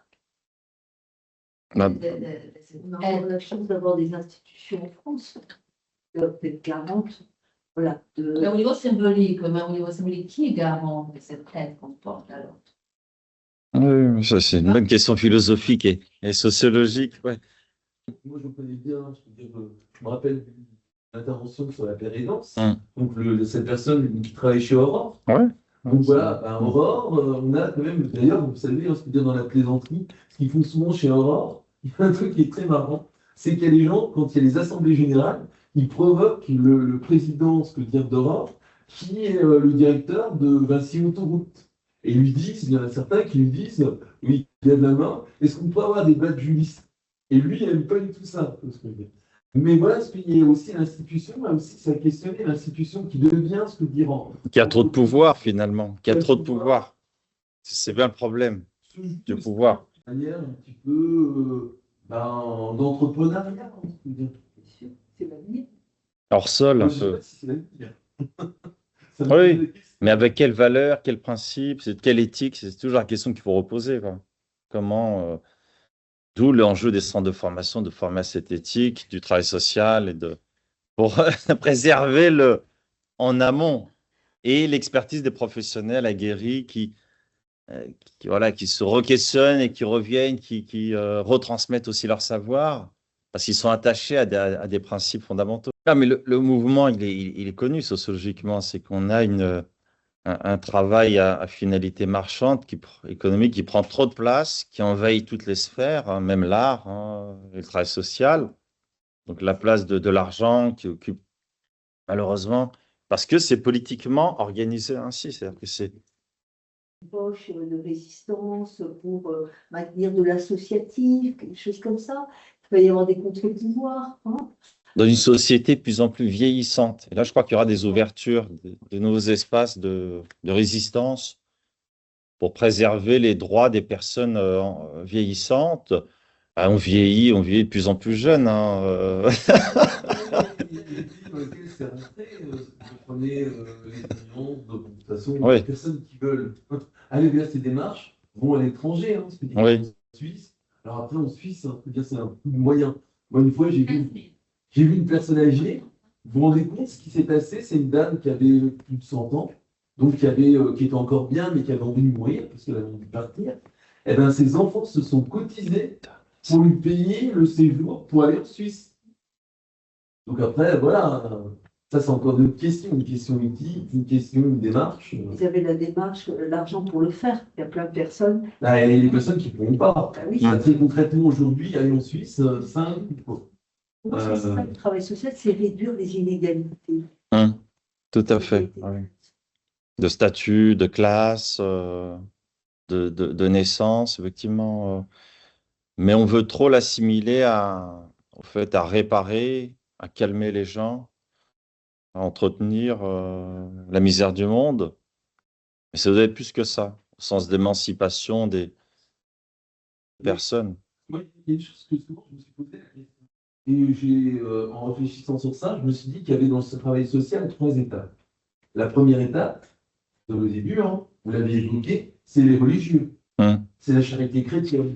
On a la chance d'avoir des institutions en France qui peuvent être garantes. Voilà, Mais au niveau symbolique, qui est garant de cette aide qu'on porte à l'autre? Oui, ça c'est une bonne question philosophique et sociologique. Ouais. Moi, je connais bien, je me rappelle d'une intervention sur la pérédance. Donc, cette personne qui travaille chez Aurore. Ouais. Donc voilà, Aurore, on a quand même, d'ailleurs, vous savez, je peux dire dans la plaisanterie, ce qu'ils font souvent chez Aurore, il y a un truc qui est très marrant, c'est qu'il y a des gens, quand il y a les assemblées générales, ils provoquent le président, ce que dire d'Aurore, qui est le directeur de Vinci Autoroute. Et lui disent, il y en a certains qui lui disent, oui, il y a de la main, est-ce qu'on peut avoir des badges Ulysse? Et lui, il n'aime pas du tout ça, ce que je veux dire. Mais voilà, ce qu'il y a aussi l'institution, là aussi, ça a questionné l'institution qui devient ce que dire qui a trop de pouvoir finalement, qui a trop de pouvoir. C'est bien le problème du pouvoir. De manière un petit peu d'entrepreneuriat, C'est l'avenir. hors sol Moi, un je sais peu. pas si c'est la pire. Ça me pose Oui, la question. mais avec quelle valeur, quel principe, quelle éthique, c'est toujours la question qu'il faut reposer, quoi. Comment, d'où l'enjeu des centres de former à cette éthique, du travail social pour préserver en amont et l'expertise des professionnels aguerris voilà, qui se requestionnent et qui reviennent, qui retransmettent aussi leur savoir, parce qu'ils sont attachés à des principes fondamentaux. Ah, mais le mouvement, il est connu sociologiquement, c'est qu'on a un travail à finalité marchande, économique, qui prend trop de place, qui envahit toutes les sphères, hein, même l'art, hein, et le travail social. Donc la place de l'argent qui occupe malheureusement, parce que c'est politiquement organisé ainsi. C'est-à-dire que c'est Poche de résistance pour maintenir de l'associatif, quelque chose comme ça. Il va y avoir des contre-pouvoirs. Hein. dans une société de plus en plus vieillissante. Et là, je crois qu'il y aura des ouvertures, de nouveaux espaces de résistance pour préserver les droits des personnes vieillissantes. Ah, on vieillit de plus en plus jeune, hein, Les pays dans lesquels c'est rentré, vous prenez les immigrants, de toute façon, les Oui, personnes qui veulent aller vers ces démarches vont à l'étranger, hein, parce que oui, en Suisse. Alors après, en Suisse, on peut dire c'est un coup de moyen. Moi, une fois, j'ai vu une personne âgée. Vous vous rendez compte ce qui s'est passé? C'est une dame qui avait plus de 100 ans, donc qui était encore bien, mais qui avait envie de mourir, parce qu'elle avait envie de partir. Eh bien, ses enfants se sont cotisés pour lui payer le séjour pour aller en Suisse. Donc après, voilà, ça c'est encore une question éthique, une question de démarche. Ils avaient la démarche, l'argent pour le faire. Il y a plein de personnes. Là, il y a des personnes qui ne pourront pas. Ah oui, Très concrètement, aujourd'hui, aller en Suisse, ça a un coût, quoi. pour moi, c'est ça, le travail social, c'est réduire les inégalités. tout à fait. Oui. De statut, de classe, de naissance, effectivement. Mais on veut trop l'assimiler au fait, à réparer, à calmer les gens, à entretenir la misère du monde. Mais ça doit être plus que ça, au sens d'émancipation des personnes. Moi, il y a une chose que souvent je me suis posé la question. Et en réfléchissant sur ça, je me suis dit qu'il y avait dans ce travail social trois étapes. La première étape, au début, hein, vous l'avez évoqué, c'est les religieux. Hum, C'est la charité chrétienne.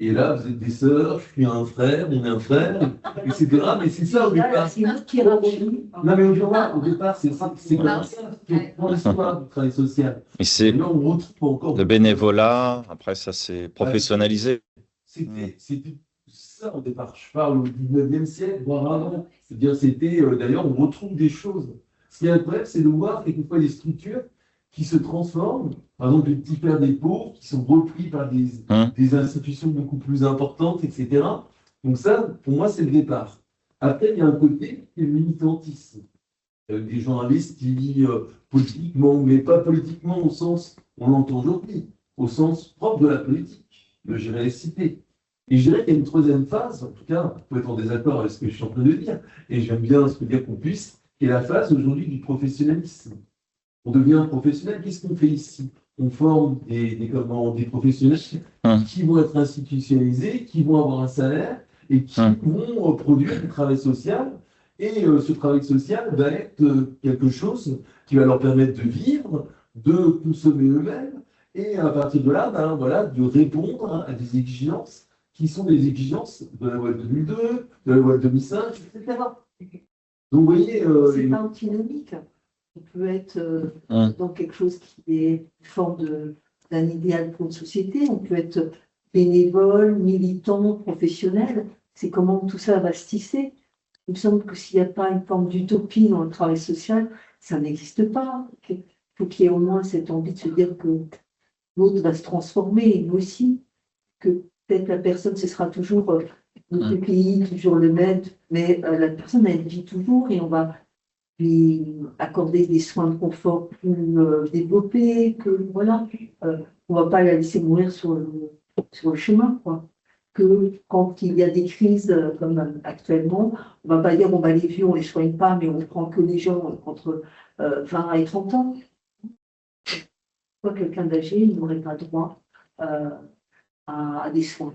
Et là, vous êtes des sœurs, je suis un frère, on est un frère, etc. Mais c'est ça au départ. C'est une autre hiérarchie. Non, mais au départ, c'est comme ça. Dans l'histoire du travail social. Et Et c'est là, on retrouve encore. le bénévolat, après ça s'est professionnalisé. C'était ça au départ. Je parle au 19e siècle, voire avant. C'est-à-dire, d'ailleurs, on retrouve des choses. Ce qui est incroyable, c'est de voir quelquefois des structures qui se transforment. Par exemple, les petits pères des pauvres qui sont repris par Hum, des institutions beaucoup plus importantes, etc. Donc ça, pour moi, c'est le départ. Après, il y a un côté qui est le militantisme. Des gens investis politiquement, mais pas politiquement au sens, on l'entend aujourd'hui, au sens propre de la politique, de gérer les cités. Et je dirais qu'il y a une troisième phase, en tout cas, vous pouvez être en désaccord avec ce que je suis en train de dire, et j'aime bien ce que dire qu'on puisse, qui est la phase aujourd'hui du professionnalisme. On devient professionnel, qu'est-ce qu'on fait ici? On forme des professionnels hum, qui vont être institutionnalisés, qui vont avoir un salaire et qui hum, vont produire du travail social. Et ce travail social va être quelque chose qui va leur permettre de vivre, de consommer eux-mêmes, et à partir de là, ben, voilà, de répondre à des exigences qui sont des exigences de la loi de 2002, de la loi de 2005, etc. Donc vous voyez, C'est pas antinomique. On peut être hum, dans quelque chose qui est une forme d'un idéal pour une société. On peut être bénévole, militant, professionnel. C'est comment tout ça va se tisser. Il me semble que s'il n'y a pas une forme d'utopie dans le travail social, ça n'existe pas. Il faut qu'il y ait au moins cette envie de se dire que l'autre va se transformer, et nous aussi, que peut-être la personne, ce sera toujours notre pays, toujours le même, mais la personne, elle vit toujours et on va lui accorder des soins de confort plus développés, que voilà, on va pas la laisser mourir sur le chemin, quoi. Que quand il y a des crises comme actuellement, on va pas dire bon bah les vieux on les soigne pas, mais on prend que les gens entre 20 et 30 ans. Quoi, quelqu'un d'âgé, il n'aurait pas droit euh, à des soins.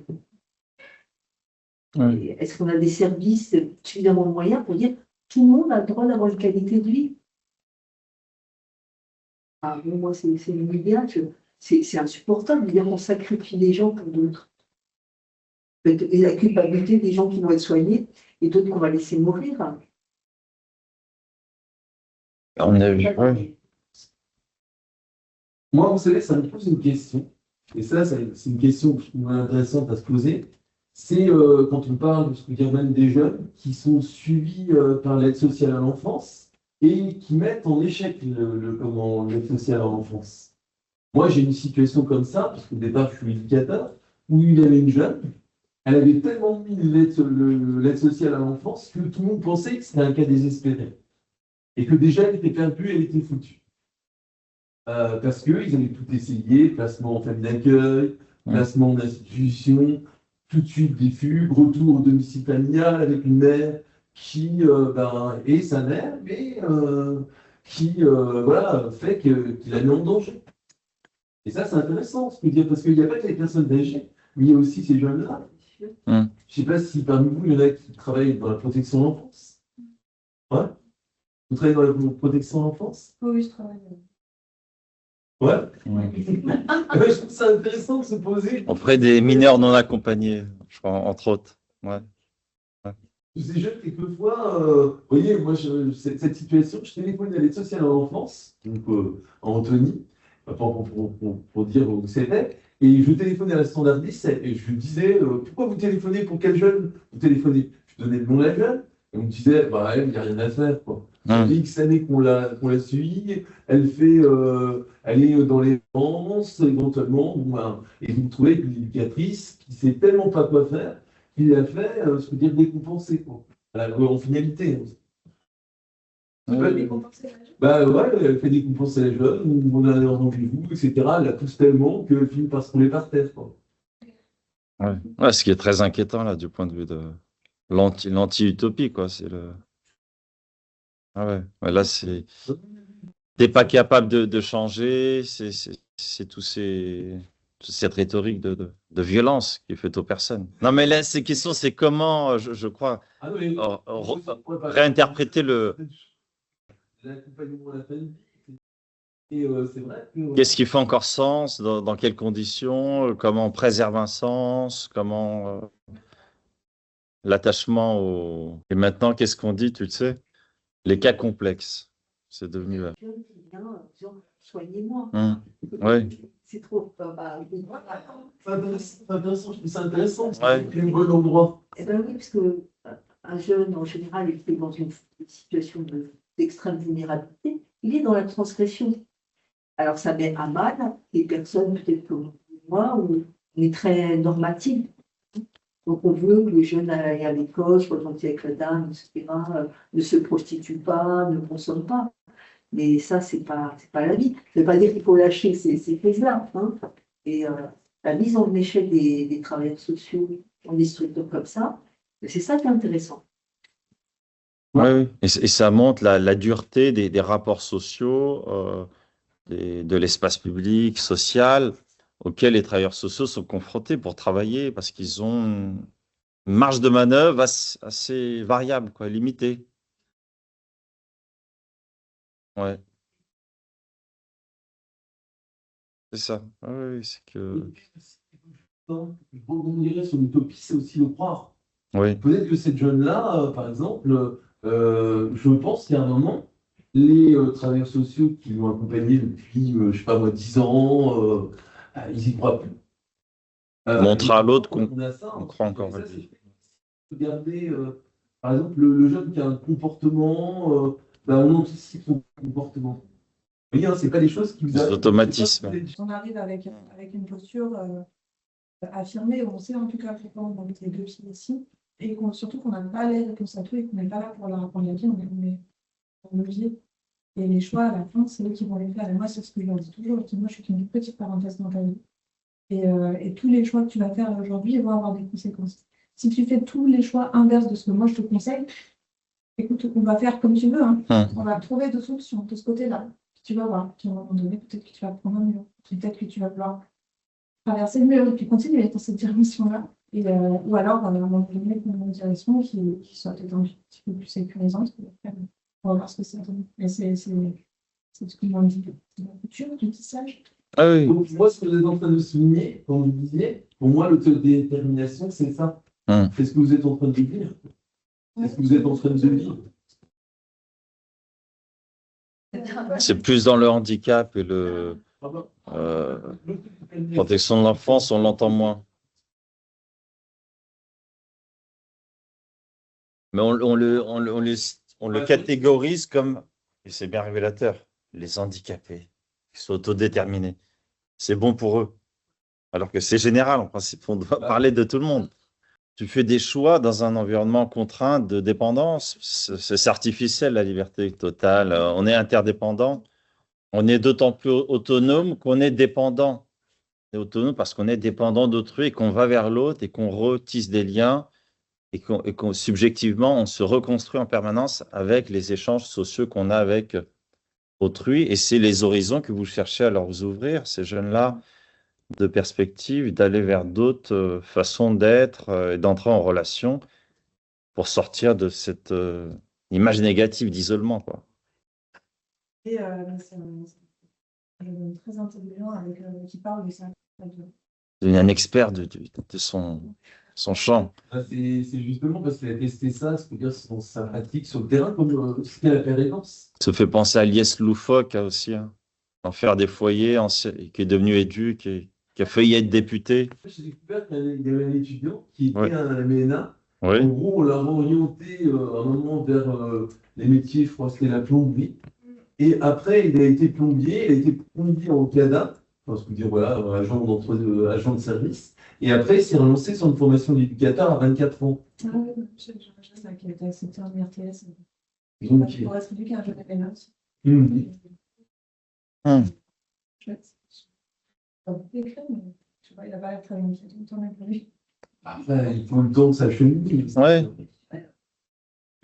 Ouais. Et est-ce qu'on a des services suffisamment de moyens pour dire tout le monde a le droit d'avoir une qualité de vie? Ah, bon, moi, c'est l'idéal. C'est insupportable de dire qu'on sacrifie des gens pour d'autres. Et la culpabilité des gens qui vont être soignés et d'autres qu'on va laisser mourir. On a vu, ouais. Moi, vous savez, ça me pose une question. Et ça, c'est une question que je trouve intéressante à se poser. C'est quand on parle, je veux dire, même des jeunes qui sont suivis par l'aide sociale à l'enfance et qui mettent en échec l'aide sociale à l'enfance. Moi, j'ai une situation comme ça, parce qu'au départ, je suis éducateur, où il y avait une jeune, elle avait tellement mis l'aide sociale à l'enfance que tout le monde pensait que c'était un cas désespéré. Et que déjà, elle était perdue, elle était foutue. Parce qu'ils avaient tout essayé, placement en famille d'accueil, placement en institution, tout de suite des fugues, retour au domicile familial avec une mère qui est sa mère, mais qui voilà, fait qu'il la met en danger. Et ça, c'est intéressant, ce que je veux dire, parce qu'il n'y a pas que les personnes âgées, mais il y a aussi ces jeunes-là. Je ne sais pas si parmi vous, il y en a qui travaillent dans la protection de l'enfance. Ouais? Vous travaillez dans la protection de l'enfance? Oui, je travaille. Ouais. Je trouve ça intéressant de se poser. Auprès des mineurs non accompagnés, je crois, entre autres. Ouais. Ces jeunes, quelquefois, vous voyez, moi, cette situation, je téléphone à l'aide sociale à l'enfance, donc à Anthony, pour dire où c'était, et je téléphonais à la standard 17, et je lui disais, pourquoi vous téléphonez, pour quel jeune vous téléphonez? Je donnais le nom de la jeune, et on me disait, bah, elle, il n'y a rien à faire, quoi. Ça fait X années qu'on l'a suivie, elle est dans les vacances, éventuellement, bon, ben, et vous trouvez qu'une éducatrice qui sait tellement pas quoi faire, qu'il a fait, je veux dire, décompenser, quoi. En finalité. Décompenser la jeune. Bah ouais, elle fait décompenser les jeunes, on a un rendez-vous, etc. Elle la pousse tellement qu'elle finit par se rouler par terre, quoi. Ouais. Ouais, ce qui est très inquiétant, là, du point de vue de l'anti-utopie, quoi. C'est le. Ah ouais. Ouais, là, c'est. T'es pas capable de changer, c'est toute cette rhétorique de violence qui est faite aux personnes. Non, mais là, ces questions, c'est comment, je crois, Ah non, mais réinterpréter l'accompagnement à la fin de vie. Et c'est vrai que. Qu'est-ce qui fait encore sens, dans quelles conditions, comment on préserve un sens, comment l'attachement au. Et maintenant, qu'est-ce qu'on dit, tu le sais? Les cas complexes. C'est devenu. Jeune qui vient en disant soignez-moi. Oui. C'est trop. C'est intéressant, je trouve ça intéressant. Ouais. C'est un bon endroit. Eh bien oui, parce que un jeune, en général, il est dans une situation d'extrême vulnérabilité, il est dans la transgression. Alors ça met à mal les personnes, peut-être comme moi, où on est très normatif. Donc on veut que le jeune aille à l'école, soit gentil avec la dame, etc., ne se prostitue pas, ne consomme pas. Mais ça, c'est pas la vie. Ça ne veut pas dire qu'il faut lâcher ces crises-là. Hein. Et la mise en échec des travailleurs sociaux dans des structures comme ça, c'est ça qui est intéressant. Oui. Et ça montre la dureté des rapports sociaux, de l'espace public, social, auxquels les travailleurs sociaux sont confrontés pour travailler, parce qu'ils ont une marge de manœuvre assez variable, quoi, limitée. Ouais. C'est ça. Oui, c'est que. Je rebondirais sur l'utopie, c'est aussi le croire. Oui. Peut-être que cette jeune-là, par exemple, je pense qu'à un moment, les travailleurs sociaux qui l'ont accompagnée depuis, je ne sais pas moi, 10 ans, ils n'y croient plus. Montrer à l'autre qu'on croit encore. Regardez, par exemple, le jeune qui a un comportement, on anticipe son comportement. Vous voyez, ce n'est pas des choses qui vous arrivent. Automatisme. On arrive avec une posture affirmée, on sait en tout cas pourquoi on met les deux pieds ici, et surtout qu'on n'a pas l'air de ça tout et qu'on n'est pas là pour leur apprendre la vie, on est en levier. Et les choix, à la fin, c'est eux qui vont les faire. Et moi, c'est ce que je leur dis toujours, moi, je suis qu'une petite parenthèse dans ta vie. Et tous les choix que tu vas faire aujourd'hui vont avoir des conséquences. Si tu fais tous les choix inverses de ce que moi je te conseille, écoute, on va faire comme tu veux. Hein. On va trouver d'autres solutions de ce côté-là. Tu vas voir. Puis à un moment donné, peut-être que tu vas prendre un mur. Peut-être que tu vas vouloir traverser le mur et puis continuer dans cette direction-là. Ou alors, à un moment donné, une direction qui soit peut-être un petit peu plus sécurisante. On va voir ce que ça donne. Mais c'est ce que l'on dit. C'est la culture du tissage. Ah oui. Donc, moi, ce que vous êtes en train de souligner, quand vous disiez, pour moi, l'autodétermination, c'est ça. C'est ce que vous êtes en train de dire. C'est ce que vous êtes en train de vivre. C'est plus dans le handicap et le protection de l'enfance, on l'entend moins. Mais on le catégorise comme, et c'est bien révélateur, les handicapés qui sont autodéterminés. C'est bon pour eux. Alors que c'est général, en principe, on doit parler de tout le monde. Tu fais des choix dans un environnement contraint de dépendance. C'est artificiel, la liberté totale. On est interdépendant. On est d'autant plus autonome qu'on est dépendant. On est autonome parce qu'on est dépendant d'autrui et qu'on va vers l'autre et qu'on retisse des liens et qu'on subjectivement, on se reconstruit en permanence avec les échanges sociaux qu'on a avec autrui. Et c'est les horizons que vous cherchez à leur ouvrir, ces jeunes-là, de perspective, d'aller vers d'autres façons d'être et d'entrer en relation pour sortir de cette image négative d'isolement, quoi. Et c'est très intelligent qui parle de ça. Devenir un expert de son champ. C'est justement parce qu'il a testé ça, c'est-à-dire dans sa pratique sur le terrain, comme ce qu'est la péréquance. Ça fait penser à Lies Loufoque aussi, hein. En faire des foyers, qui est devenu éduc, qui a failli être député. J'ai découvert qu'il y avait un étudiant qui était Oui. à la MENA. Oui. En gros, on l'a orienté à un moment vers les métiers, je crois que c'était la plomberie. Et après, il a été plombier en CADA, enfin, ce que dire, voilà, agent de service. Et après, il s'est relancé sur une formation d'éducateur à 24 ans. Ah oui, j'ai ça qui a été accepté en IRTS. Donc, Pour être éduqué à un jeune événement aussi. Chouette. Écrit, mais je sais pas, il a pas l'air très long, c'est tout le temps pour lui. après, il faut le temps que ça chemine. Ouais.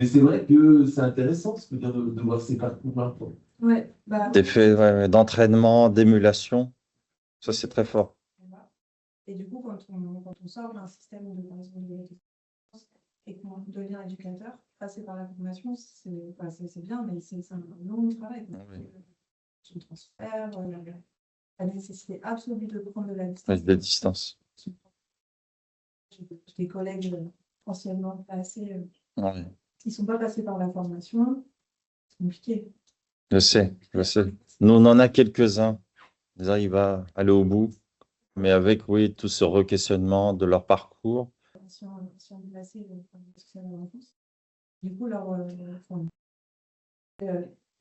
Mais c'est vrai que c'est intéressant, ce que dire, de voir ces parcours-là. Ouais, bah. Des faits d'entraînement, d'émulation. Ça, c'est très fort. Et du coup, quand on sort d'un système de formation de compétences et qu'on devient éducateur, passer par la formation, c'est bien, mais c'est un long travail. Oui. Son transfert, la nécessité absolue de prendre de la distance. Avec des distances. J'ai des collègues anciennement passés Oui. qui ne sont pas passés par la formation. C'est compliqué. Je sais. Nous, on en a quelques-uns. Ils arrivent à aller au bout. Mais avec, oui, tout ce re-questionnement de leur parcours. Anciens placés, social de l'enfance. Du coup,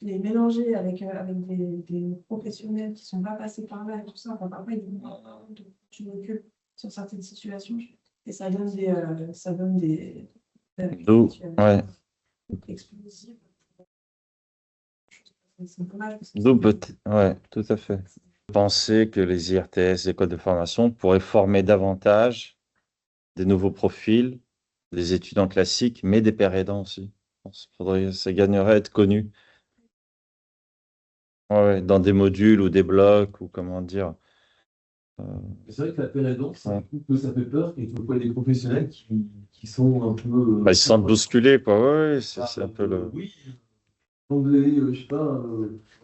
les mélanger avec des professionnels qui ne sont pas passés par là et tout ça, parfois, il y a du recul sur certaines situations. Et ça donne des D'où, ouais. explosives. C'est dommage. D'où peut-être, ouais, tout à fait. Penser que les IRTS, écoles de formation, pourraient former davantage des nouveaux profils, des étudiants classiques, mais des pères aidants aussi. Ça gagnerait à être connu. Ouais, dans des modules ou des blocs, ou comment dire. C'est vrai que la pérédance, Ouais. je trouve que ça fait peur, et quelquefois des professionnels qui sont un peu. Ils se sentent bousculés, quoi. Ouais, c'est un peu le. Oui, quand vous avez, je sais pas,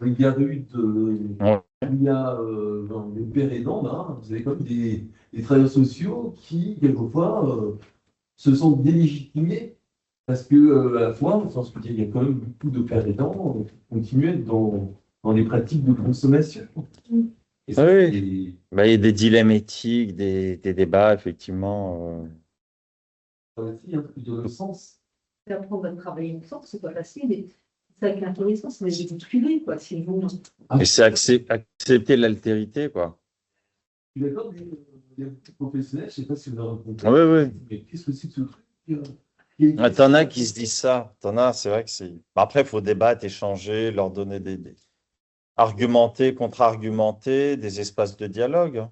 les Garut, Ouais. il y a des pères aidants, là, vous avez quand même des travailleurs sociaux qui, quelquefois, se sentent délégitimés. Parce que, à la fois, je pense qu'il y a quand même beaucoup de pères aidants qui continuent à être dans les pratiques de consommation. Et ça, Oui. Bah, il y a des dilemmes éthiques, des débats, effectivement. c'est aussi un peu de sens. Et après, on va travailler ensemble, c'est pas facile. Et c'est avec l'intéressant, c'est les bousculer, quoi. Si vous... Et c'est accepter l'altérité, quoi. Je suis d'accord, il y a beaucoup de professionnels, je ne sais pas si vous avez rencontré. Oui, oui. Mais qu'est-ce que c'est que ce truc T'en as qui se disent ça. T'en as, c'est vrai que c'est. Bah, après, il faut débattre, échanger, leur donner des argumenter, contre-argumenter, des espaces de dialogue.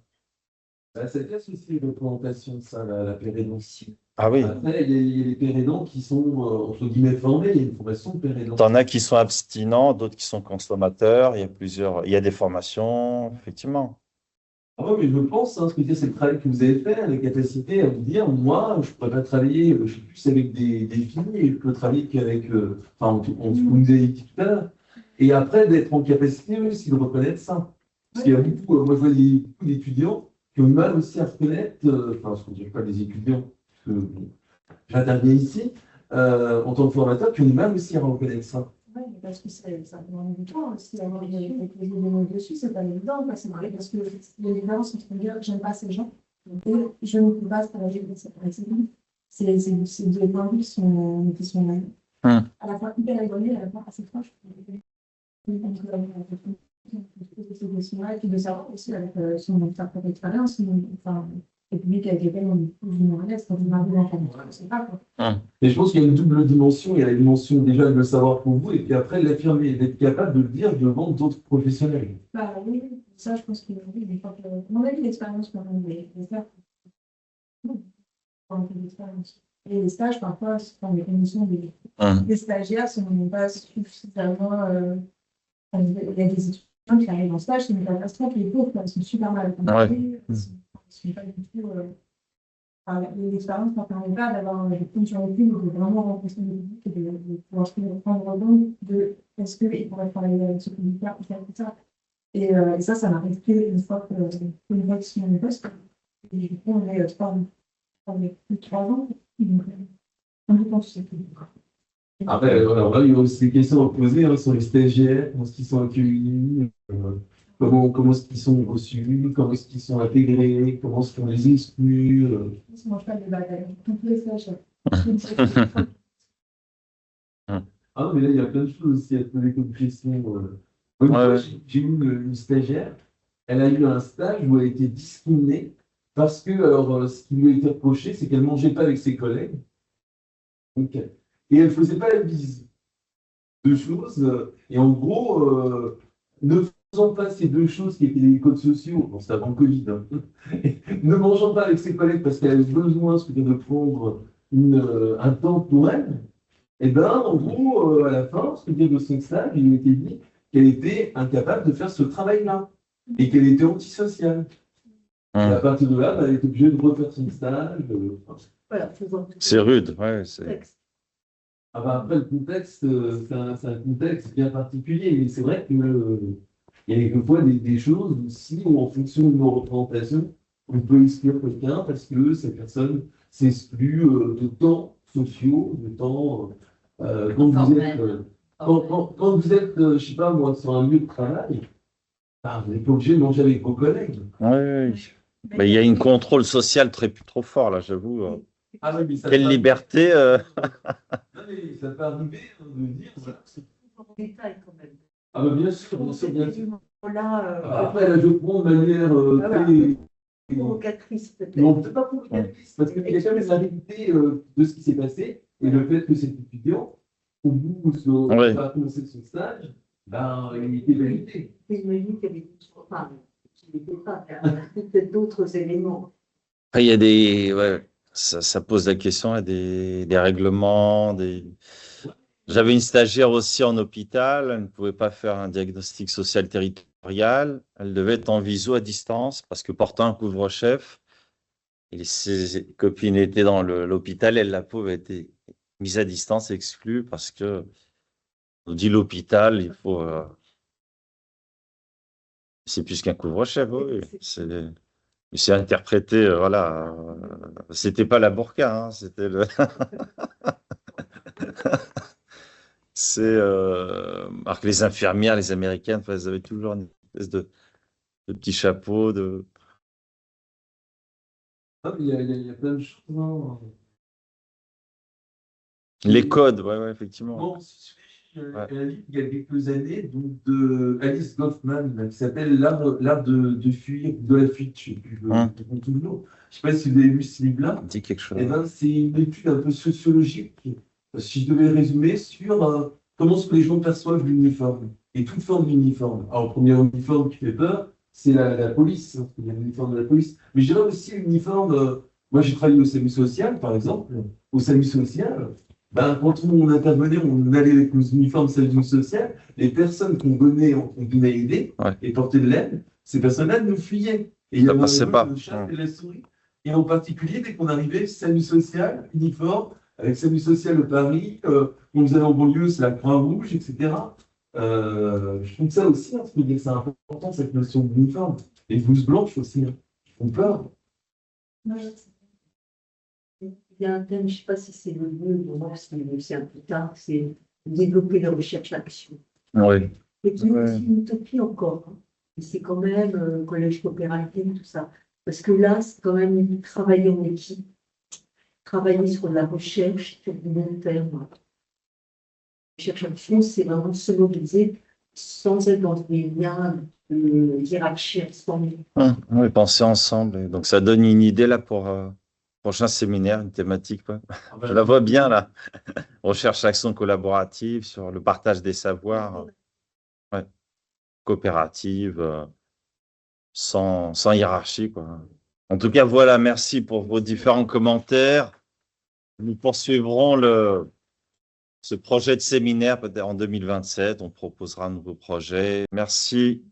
Ça casse aussi les représentations, ça, la pérédance. Ah oui. Après, il y a les pérédants qui sont, entre guillemets, formés, il y a une formation de pérédants. T'en as qui sont abstinents, d'autres qui sont consommateurs. Il y a des formations, effectivement. Ah ouais, mais je pense, ce que c'est le travail que vous avez fait, la capacité à vous dire, moi, je ne pourrais pas travailler, je suis plus avec des filles, et je peux travailler qu'avec, enfin, vous avez dit tout à l'heure. Et après, d'être en capacité aussi de reconnaître ça. Parce qu'il y a beaucoup, moi, je vois beaucoup d'étudiants qui ont du mal aussi à reconnaître, enfin, ce qu'on ne dirait pas des étudiants, parce que bon, j'interviens ici, en tant que formateur, qui ont du mal aussi à reconnaître ça. Oui, parce que ça demande du temps aussi, avoir des mots dessus, c'est pas évident, c'est vrai, parce que l'évidence entre dire j'aime pas ces gens et je ne peux pas travailler avec cette personne. C'est deux points de vue qui sont à la fois hyper éloignés et à la fois assez proches. Donc, ces questions-là, et puis de savoir aussi avec son propre expérience, enfin, le public avec lequel on est plus ou moins à l'aise, quand on arrive en rencontre, on ne sait pas quoi. Et je pense qu'il y a une double dimension. Il y a la dimension déjà de le savoir pour vous, et puis après de l'affirmer, d'être capable de le dire devant d'autres professionnels. Bah oui, ça je pense que oui, mais quand on a eu l'expérience quand même, mais faire quand on fait l'expérience. Et les stages, parfois, quand les conditions des stagiaires sont pas suffisamment. Il y a des étudiants qui arrivent en stage, c'est une catastrophe, les pauvres, ils sont super mal accompagnés, ils sont pas du tout. L'expérience ne permet pas d'avoir des conditions de vie, de vraiment rencontrer le public et de pouvoir se prendre compte de est-ce qu'ils pourraient travailler avec ce public-là ou faire tout ça. Et ça m'arrive qu'une fois qu'ils sont en poste. Et du coup, on est plus de 3 ans. Donc, on pense que c'est tout. Après, alors là, il y a aussi des questions à poser sur les stagiaires, comment est-ce qu'ils sont accueillis, comment est-ce qu'ils sont reçus, comment est-ce qu'ils sont intégrés, comment est-ce qu'on les exclut. Ils ne mangent pas de bagages, toutes les stagiaires. Ah non, mais là, il y a plein de choses aussi à te poser comme question. Une fois, j'ai eu une stagiaire, elle a eu un stage où elle a été discriminée parce que, alors, ce qui lui a été reproché, c'est qu'elle ne mangeait pas avec ses collègues. Donc, et elle ne faisait pas la bise. Deux choses. Et en gros, ne faisant pas ces deux choses qui étaient les codes sociaux, bon, c'est avant le Covid, hein, ne mangeant pas avec ses collègues parce qu'elle avait besoin de prendre un temps pour elle, et bien, en gros, à la fin, de son stage, il lui était dit qu'elle était incapable de faire ce travail-là et qu'elle était antisociale. Et à partir de là, elle était obligée de refaire son stage. Voilà, c'est rude, ouais. Ah bah après, le contexte, c'est un contexte bien particulier, mais c'est vrai qu'il y a quelquefois des choses aussi où, en fonction de nos représentations, on peut exclure quelqu'un parce que cette personne s'exclut de temps sociaux, de temps. Quand vous êtes, je sais pas moi, sur un lieu de travail, vous n'êtes pas obligé de manger avec vos collègues. Oui. Mais il y a une contrôle social trop fort, là, j'avoue. Ah oui, mais ça Quelle liberté Non, mais ça peut arriver de dire. C'est en détail quand même. Ah bah bien sûr, bien sûr. Après, là, je prends de manière provocatrice peut-être. Non, c'est pas provocatrice, parce qu'il y a quand même la réalité de ce qui s'est passé et le fait que cet étudiant, au bout de pas commencer son stage, il était validé. Mais il me dit qu'il y avait d'autres, enfin, qu'il n'était pas, peut-être d'autres éléments. Après, il y a des. Ouais, ça pose la question, il y a des règlements. J'avais une stagiaire aussi en hôpital, elle ne pouvait pas faire un diagnostic social territorial, elle devait être en visio à distance parce que portant un couvre-chef, et ses copines étaient dans l'hôpital, elle, la pauvre, a été mise à distance, exclue parce que, on dit l'hôpital, il faut. C'est plus qu'un couvre-chef, oui. C'est interprété, voilà. C'était pas la burqa, hein, c'était le. Alors que les infirmières, les américaines, elles avaient toujours une espèce de petit chapeau. Il y a plein de choses. Hein. Les codes, ouais, effectivement. Bon, un livre il y a quelques années donc, de Alice Goffman qui s'appelle L'art de fuir, de la fuite. Je ne sais pas si vous avez lu ce livre-là. Dit quelque chose. C'est une étude un peu sociologique, si je devais résumer, sur comment est-ce que les gens perçoivent l'uniforme et toute forme d'uniforme. Alors, le premier uniforme qui fait peur, c'est la police, hein, il y a l'uniforme de la police. Mais je dirais aussi l'uniforme. Moi, j'ai travaillé au SAMU social, par exemple. Au SAMU social, quand on intervenait, on allait avec nos uniformes SAMU social. Les personnes qu'on venait aider et porter de l'aide, ces personnes-là nous fuyaient. Et il y Ça avait passait un jeu, pas. le chat et la souris. Et en particulier, dès qu'on arrivait, salut social, uniforme, avec salut social de Paris, on nous allait en banlieue, c'est la Croix-Rouge, etc. Je trouve ça aussi, hein, c'est important, cette notion d'uniforme. Les blouses blanches aussi, hein, qui font peur. Il y a un thème, je ne sais pas si c'est le mieux, ou c'est un peu tard, c'est développer la recherche-action. Oui. Et qui est aussi une utopie encore, hein. Et c'est quand même collège coopératif, tout ça. Parce que là, c'est quand même travailler en équipe, travailler sur de la recherche sur du long terme. Recherche-action, c'est vraiment se mobiliser sans être dans des liens de hiérarchie ensemble. Oui, penser ensemble. Et donc, ça donne une idée là pour prochain séminaire, une thématique, quoi. Je la vois bien là. Recherche action collaborative sur le partage des savoirs, ouais. Coopérative, sans hiérarchie, quoi. En tout cas, voilà, merci pour vos différents commentaires. Nous poursuivrons ce projet de séminaire peut-être en 2027. On proposera un nouveau projet. Merci.